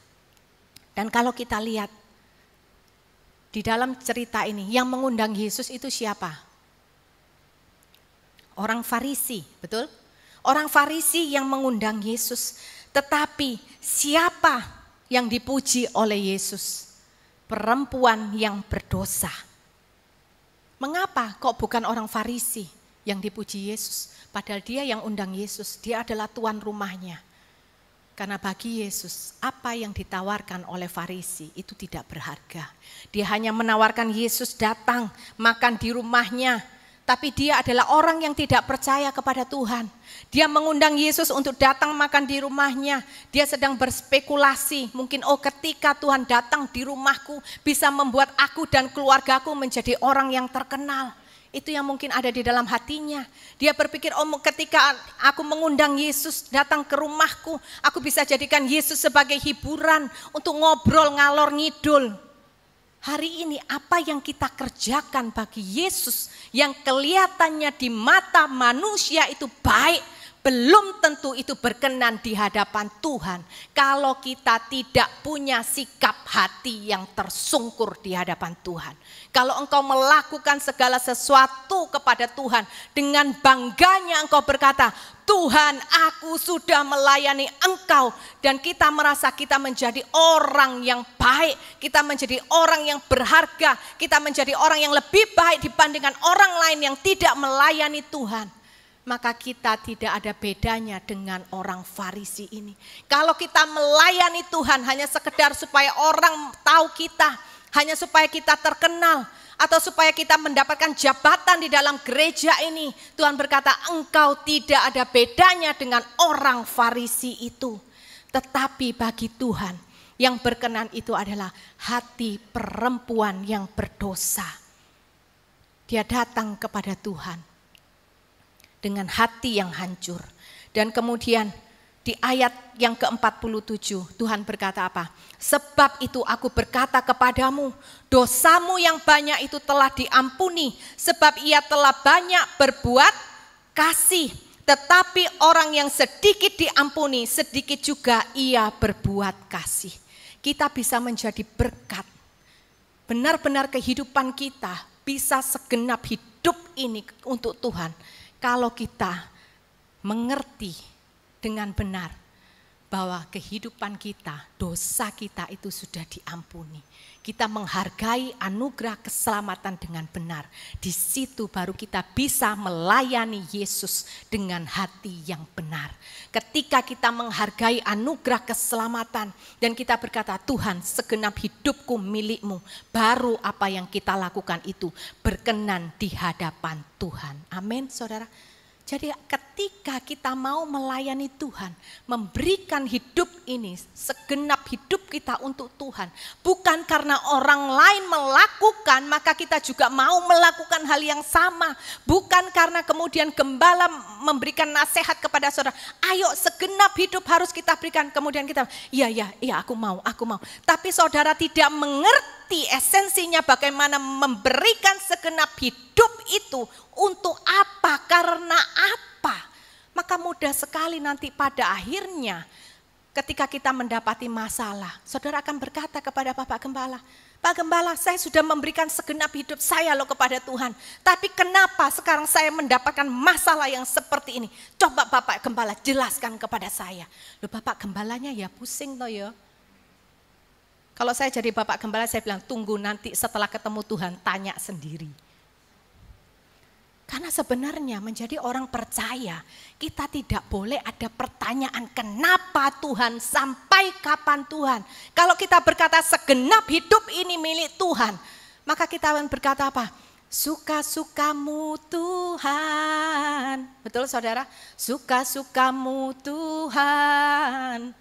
Dan kalau kita lihat di dalam cerita ini, yang mengundang Yesus itu siapa? Orang Farisi, betul? Orang Farisi yang mengundang Yesus. Tetapi siapa yang dipuji oleh Yesus? Perempuan yang berdosa. Mengapa kok bukan orang Farisi yang dipuji Yesus? Padahal dia yang undang Yesus, dia adalah tuan rumahnya. Karena bagi Yesus, apa yang ditawarkan oleh Farisi itu tidak berharga. Dia hanya menawarkan Yesus datang, makan di rumahnya. Tapi dia adalah orang yang tidak percaya kepada Tuhan. Dia mengundang Yesus untuk datang makan di rumahnya. Dia sedang berspekulasi. Mungkin ketika Tuhan datang di rumahku bisa membuat aku dan keluargaku menjadi orang yang terkenal. Itu yang mungkin ada di dalam hatinya. Dia berpikir, ketika aku mengundang Yesus datang ke rumahku, aku bisa jadikan Yesus sebagai hiburan untuk ngobrol ngalor ngidul. Hari ini apa yang kita kerjakan bagi Yesus yang kelihatannya di mata manusia itu baik, belum tentu itu berkenan di hadapan Tuhan. Kalau kita tidak punya sikap hati yang tersungkur di hadapan Tuhan. Kalau engkau melakukan segala sesuatu kepada Tuhan dengan bangganya engkau berkata, Tuhan, aku sudah melayani engkau. Dan kita merasa kita menjadi orang yang baik. Kita menjadi orang yang berharga. Kita menjadi orang yang lebih baik dibandingkan orang lain yang tidak melayani Tuhan. Maka kita tidak ada bedanya dengan orang Farisi ini. Kalau kita melayani Tuhan hanya sekedar supaya orang tahu kita, hanya supaya kita terkenal, atau supaya kita mendapatkan jabatan di dalam gereja ini, Tuhan berkata, engkau tidak ada bedanya dengan orang Farisi itu. Tetapi bagi Tuhan, yang berkenan itu adalah hati perempuan yang berdosa. Dia datang kepada Tuhan dengan hati yang hancur. Dan kemudian di ayat yang ke-47 Tuhan berkata apa? Sebab itu aku berkata kepadamu, dosamu yang banyak itu telah diampuni, sebab ia telah banyak berbuat kasih. tetapi orang yang sedikit diampuni, sedikit juga ia berbuat kasih. Kita bisa menjadi berkat. Benar-benar kehidupan kita bisa segenap hidup ini untuk Tuhan. Kalau kita mengerti dengan benar bahwa kehidupan kita, dosa kita itu sudah diampuni. Kita menghargai anugerah keselamatan dengan benar. Di situ baru kita bisa melayani Yesus dengan hati yang benar. Ketika kita menghargai anugerah keselamatan dan kita berkata, Tuhan, segenap hidupku milik-Mu, baru apa yang kita lakukan itu berkenan di hadapan Tuhan. Amin, saudara. Jadi ketika kita mau melayani Tuhan, memberikan hidup ini, segenap hidup kita untuk Tuhan. Bukan karena orang lain melakukan, maka kita juga mau melakukan hal yang sama. Bukan karena kemudian gembala memberikan nasihat kepada saudara, ayo segenap hidup harus kita berikan. Kemudian kita, iya aku mau. Tapi saudara tidak mengerti esensinya bagaimana memberikan segenap hidup itu untuk apa, karena apa. Maka mudah sekali nanti pada akhirnya ketika kita mendapati masalah, saudara akan berkata kepada Bapak Gembala, Pak Gembala, saya sudah memberikan segenap hidup saya loh kepada Tuhan. Tapi kenapa sekarang saya mendapatkan masalah yang seperti ini? Coba Bapak Gembala jelaskan kepada saya. Loh Bapak Gembalanya ya pusing toh ya. Kalau saya jadi Bapak Gembala, saya bilang tunggu nanti setelah ketemu Tuhan, tanya sendiri. Karena sebenarnya menjadi orang percaya, kita tidak boleh ada pertanyaan kenapa Tuhan, sampai kapan Tuhan. Kalau kita berkata segenap hidup ini milik Tuhan, maka kita akan berkata apa? Suka-sukamu Tuhan. Betul saudara? Suka-sukamu Tuhan.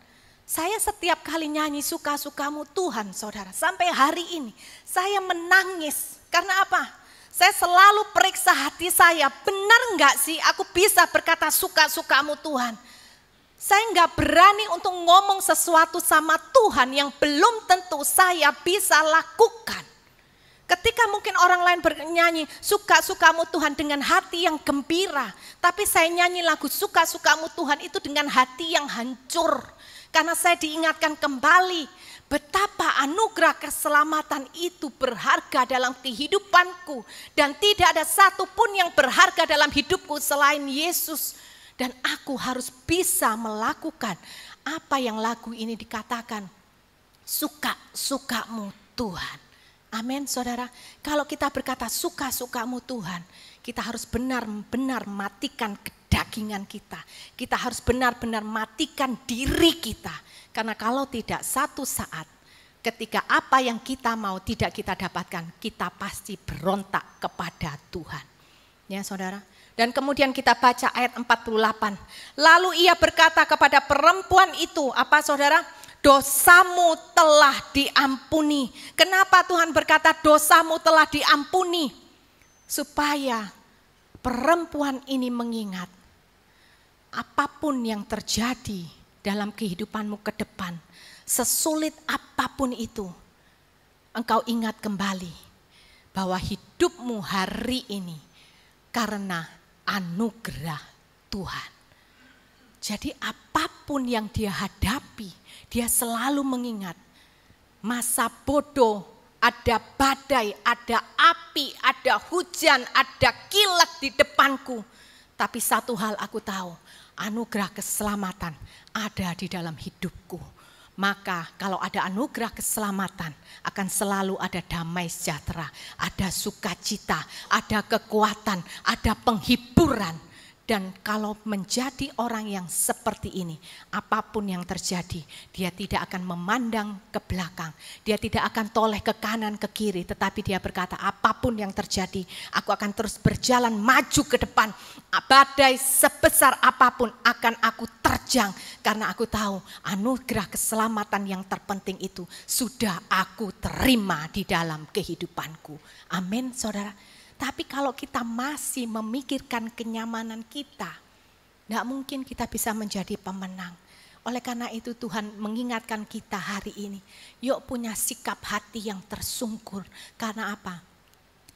Saya setiap kali nyanyi suka-sukamu Tuhan, saudara. Sampai hari ini saya menangis. Karena apa? Saya selalu periksa hati saya, benar enggak sih aku bisa berkata suka-sukamu Tuhan. Saya enggak berani untuk ngomong sesuatu sama Tuhan yang belum tentu saya bisa lakukan. Ketika mungkin orang lain bernyanyi suka-sukamu Tuhan dengan hati yang gembira. Tapi saya nyanyi lagu suka-sukamu Tuhan itu dengan hati yang hancur. Karena saya diingatkan kembali betapa anugerah keselamatan itu berharga dalam kehidupanku. Dan tidak ada satupun yang berharga dalam hidupku selain Yesus. Dan aku harus bisa melakukan apa yang lagu ini dikatakan. Suka-sukamu Tuhan. Amin saudara. Kalau kita berkata suka-sukamu Tuhan, kita harus benar-benar matikan kedagingan kita. Kita harus benar-benar matikan diri kita. Karena kalau tidak, satu saat ketika apa yang kita mau tidak kita dapatkan, kita pasti berontak kepada Tuhan. Ya saudara. Dan kemudian kita baca ayat 48. Lalu ia berkata kepada perempuan itu, apa saudara? Dosamu telah diampuni. Kenapa Tuhan berkata dosamu telah diampuni? Supaya perempuan ini mengingat apapun yang terjadi dalam kehidupanmu ke depan, sesulit apapun itu, engkau ingat kembali bahwa hidupmu hari ini karena anugerah Tuhan. Jadi apapun yang dia hadapi, dia selalu mengingat masa bodoh, ada badai, ada api, ada hujan, ada kilat di depanku. Tapi satu hal aku tahu, anugerah keselamatan ada di dalam hidupku. Maka kalau ada anugerah keselamatan akan selalu ada damai sejahtera, ada sukacita, ada kekuatan, ada penghiburan. Dan kalau menjadi orang yang seperti ini, apapun yang terjadi, dia tidak akan memandang ke belakang. Dia tidak akan toleh ke kanan, ke kiri. Tetapi dia berkata, apapun yang terjadi, aku akan terus berjalan maju ke depan. Badai sebesar apapun akan aku terjang. Karena aku tahu anugerah keselamatan yang terpenting itu sudah aku terima di dalam kehidupanku. Amin saudara. Tapi kalau kita masih memikirkan kenyamanan kita, tidak mungkin kita bisa menjadi pemenang. Oleh karena itu Tuhan mengingatkan kita hari ini, yuk punya sikap hati yang tersungkur. Karena apa?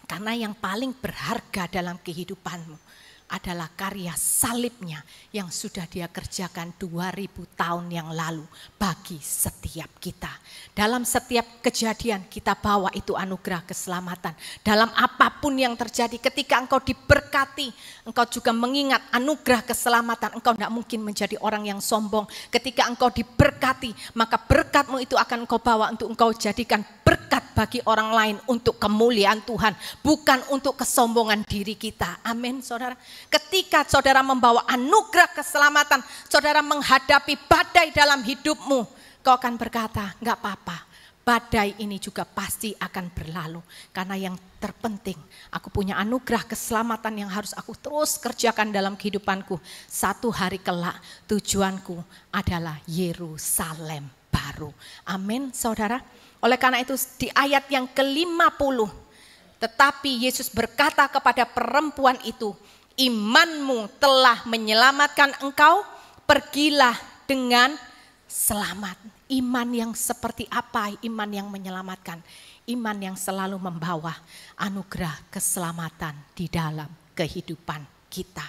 Karena yang paling berharga dalam kehidupanmu adalah karya salibnya yang sudah dia kerjakan 2000 tahun yang lalu bagi setiap kita. Dalam setiap kejadian kita bawa itu anugerah keselamatan. Dalam apapun yang terjadi, ketika engkau diberkati, engkau juga mengingat anugerah keselamatan. Engkau tidak mungkin menjadi orang yang sombong. Ketika engkau diberkati, maka berkatmu itu akan engkau bawa untuk engkau jadikan berkat bagi orang lain untuk kemuliaan Tuhan, bukan untuk kesombongan diri kita. Amin, saudara. Ketika saudara membawa anugerah keselamatan, saudara menghadapi badai dalam hidupmu, kau akan berkata, enggak apa-apa, badai ini juga pasti akan berlalu. Karena yang terpenting, aku punya anugerah keselamatan yang harus aku terus kerjakan dalam kehidupanku. Satu hari kelak tujuanku adalah Yerusalem baru. Amin, saudara. Oleh karena itu di ayat yang ke-50, tetapi Yesus berkata kepada perempuan itu, imanmu telah menyelamatkan engkau, pergilah dengan selamat. Iman yang seperti apa? Iman yang menyelamatkan. Iman yang selalu membawa anugerah keselamatan di dalam kehidupan kita.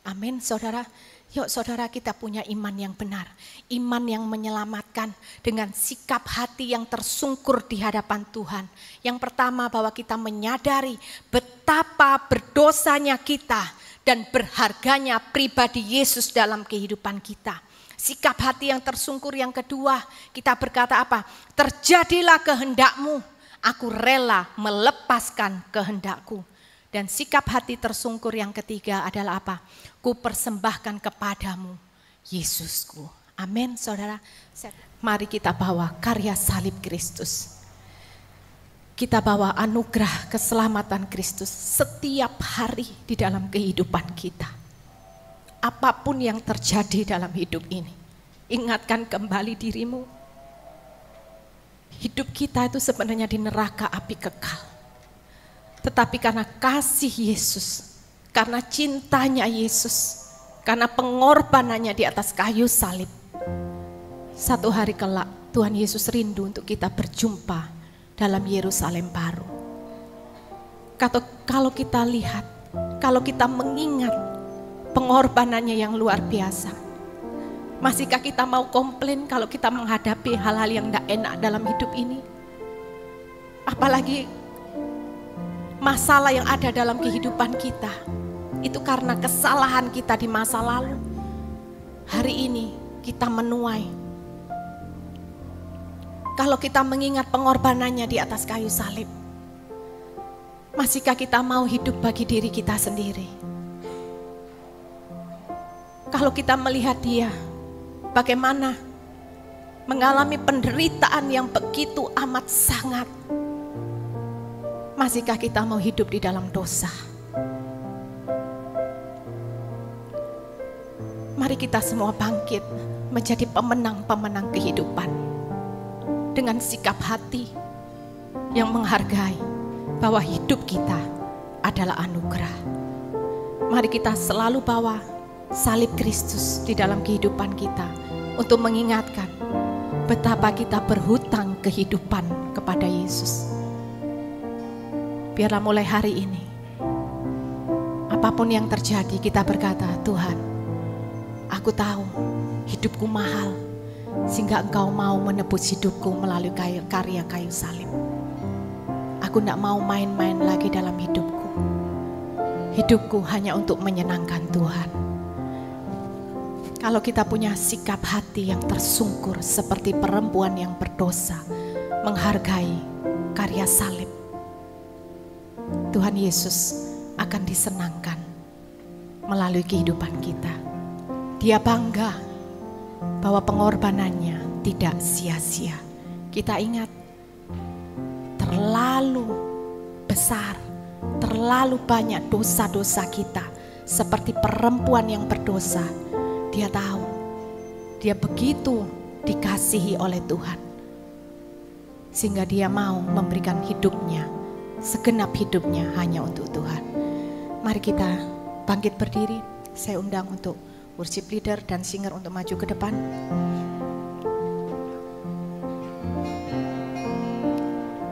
Amin, saudara. Yuk saudara, kita punya iman yang benar. Iman yang menyelamatkan dengan sikap hati yang tersungkur di hadapan Tuhan. Yang pertama, bahwa kita menyadari betapa berdosanya kita dan berharganya pribadi Yesus dalam kehidupan kita. Sikap hati yang tersungkur yang kedua, kita berkata apa? Terjadilah kehendakmu, aku rela melepaskan kehendakku. Dan sikap hati tersungkur yang ketiga adalah apa? Ku persembahkan kepadamu Yesusku. Amin, saudara. Mari kita bawa karya salib Kristus. Kita bawa anugerah keselamatan Kristus setiap hari di dalam kehidupan kita. Apapun yang terjadi dalam hidup ini, ingatkan kembali dirimu. Hidup kita itu sebenarnya di neraka api kekal. Tetapi karena kasih Yesus, karena cintanya Yesus, karena pengorbanannya di atas kayu salib, satu hari kelak Tuhan Yesus rindu untuk kita berjumpa dalam Yerusalem baru. Kalau kita lihat, kalau kita mengingat pengorbanannya yang luar biasa, masihkah kita mau komplain kalau kita menghadapi hal-hal yang tidak enak dalam hidup ini? Apalagi masalah yang ada dalam kehidupan kita, itu karena kesalahan kita di masa lalu. Hari ini kita menuai. Kalau kita mengingat pengorbanannya di atas kayu salib, masihkah kita mau hidup bagi diri kita sendiri? Kalau kita melihat dia, bagaimana mengalami penderitaan yang begitu amat sangat, masihkah kita mau hidup di dalam dosa? Mari kita semua bangkit menjadi pemenang-pemenang kehidupan dengan sikap hati yang menghargai bahwa hidup kita adalah anugerah. Mari kita selalu bawa salib Kristus di dalam kehidupan kita untuk mengingatkan betapa kita berhutang kehidupan kepada Yesus. Biarlah mulai hari ini, apapun yang terjadi, kita berkata, Tuhan, aku tahu hidupku mahal, sehingga Engkau mau menebus hidupku melalui karya kayu salib. Aku tidak mau main-main lagi dalam hidupku. Hidupku hanya untuk menyenangkan Tuhan. Kalau kita punya sikap hati yang tersungkur seperti perempuan yang berdosa, menghargai karya salib, Tuhan Yesus akan disenangkan melalui kehidupan kita. Dia bangga bahwa pengorbanannya tidak sia-sia. Kita ingat, terlalu besar, terlalu banyak dosa-dosa kita. Seperti perempuan yang berdosa, dia tahu, dia begitu dikasihi oleh Tuhan, sehingga dia mau memberikan hidupnya, segenap hidupnya hanya untuk Tuhan. Mari kita bangkit berdiri. Saya undang untuk worship leader dan singer untuk maju ke depan.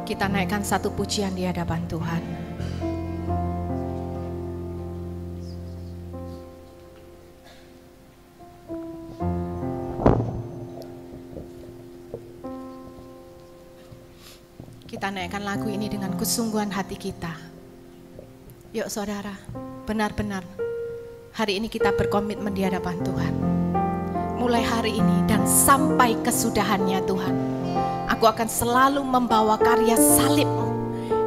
Kita naikkan satu pujian di hadapan Tuhan. kita naikkan lagu ini dengan kesungguhan hati kita. Yuk saudara, benar-benar hari ini kita berkomitmen di hadapan Tuhan. Mulai hari ini dan sampai kesudahannya Tuhan, aku akan selalu membawa karya salib-Mu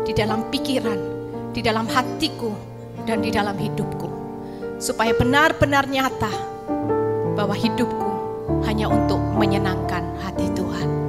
di dalam pikiran, di dalam hatiku, dan di dalam hidupku. Supaya benar-benar nyata bahwa hidupku hanya untuk menyenangkan hati Tuhan.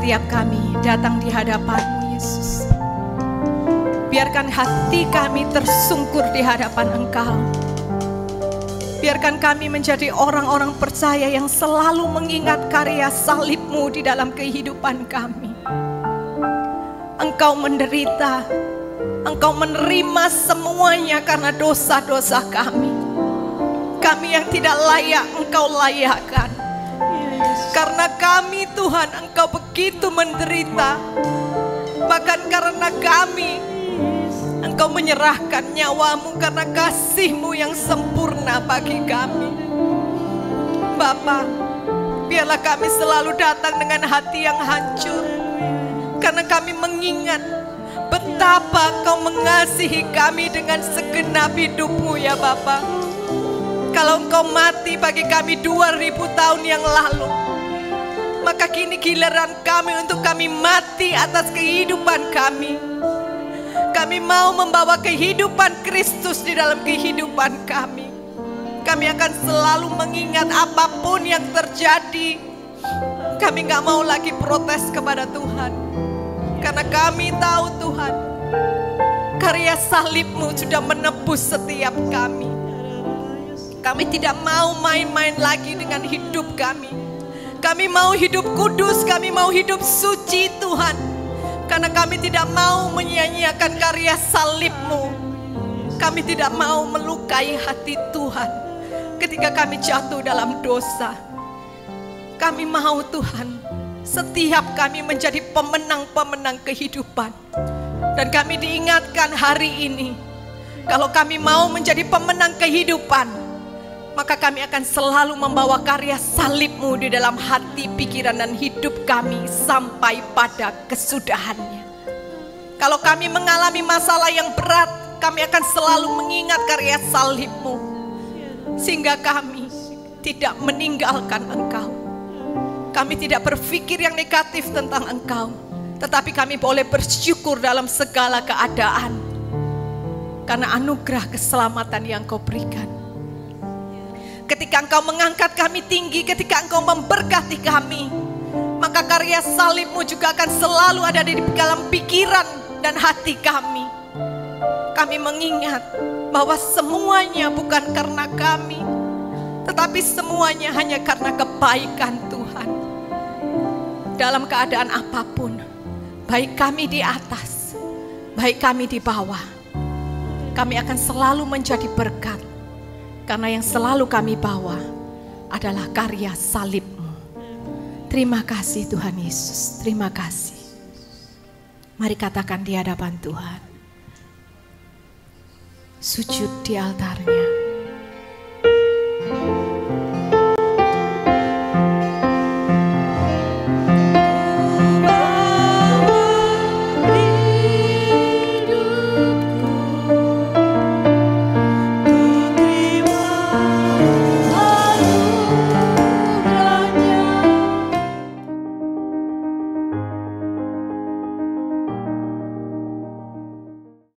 Setiap kami datang di hadapan-Mu, Yesus. Biarkan hati kami tersungkur di hadapan Engkau. Biarkan kami menjadi orang-orang percaya yang selalu mengingat karya salib-Mu di dalam kehidupan kami. Engkau menderita, Engkau menerima semuanya karena dosa-dosa kami. Kami yang tidak layak, Engkau layakkan. Karena kami Tuhan, Engkau begitu menderita. Bahkan karena kami, Engkau menyerahkan nyawa-Mu karena kasih-Mu yang sempurna bagi kami. Bapa, biarlah kami selalu datang dengan hati yang hancur. Karena kami mengingat betapa Engkau mengasihi kami dengan segenap hidup-Mu ya Bapa. Kalau Engkau mati bagi kami 2000 tahun yang lalu, maka kini giliran kami untuk kami mati atas kehidupan kami. Kami mau membawa kehidupan Kristus di dalam kehidupan kami. Kami akan selalu mengingat apapun yang terjadi. Kami gak mau lagi protes kepada Tuhan. Karena kami tahu Tuhan, karya salib-Mu sudah menebus setiap kami. Kami tidak mau main-main lagi dengan hidup kami. Kami mau hidup kudus, kami mau hidup suci Tuhan. Karena kami tidak mau menyia-nyiakan karya salib-Mu. Kami tidak mau melukai hati Tuhan ketika kami jatuh dalam dosa. Kami mau Tuhan, setiap kami menjadi pemenang-pemenang kehidupan. Dan kami diingatkan hari ini, kalau kami mau menjadi pemenang kehidupan, maka kami akan selalu membawa karya salib-Mu di dalam hati, pikiran, dan hidup kami sampai pada kesudahannya. Kalau kami mengalami masalah yang berat, kami akan selalu mengingat karya salib-Mu, sehingga kami tidak meninggalkan Engkau. Kami tidak berpikir yang negatif tentang Engkau, tetapi kami boleh bersyukur dalam segala keadaan, karena anugerah keselamatan yang Kau berikan. Ketika Engkau mengangkat kami tinggi, ketika Engkau memberkati kami, maka karya salib-Mu juga akan selalu ada di dalam pikiran dan hati kami. Kami mengingat bahwa semuanya bukan karena kami, tetapi semuanya hanya karena kebaikan Tuhan. Dalam keadaan apapun, baik kami di atas, baik kami di bawah, kami akan selalu menjadi berkat. Karena yang selalu kami bawa adalah karya salib-Mu. Terima kasih Tuhan Yesus, terima kasih. Mari katakan di hadapan Tuhan, sujud di altarnya.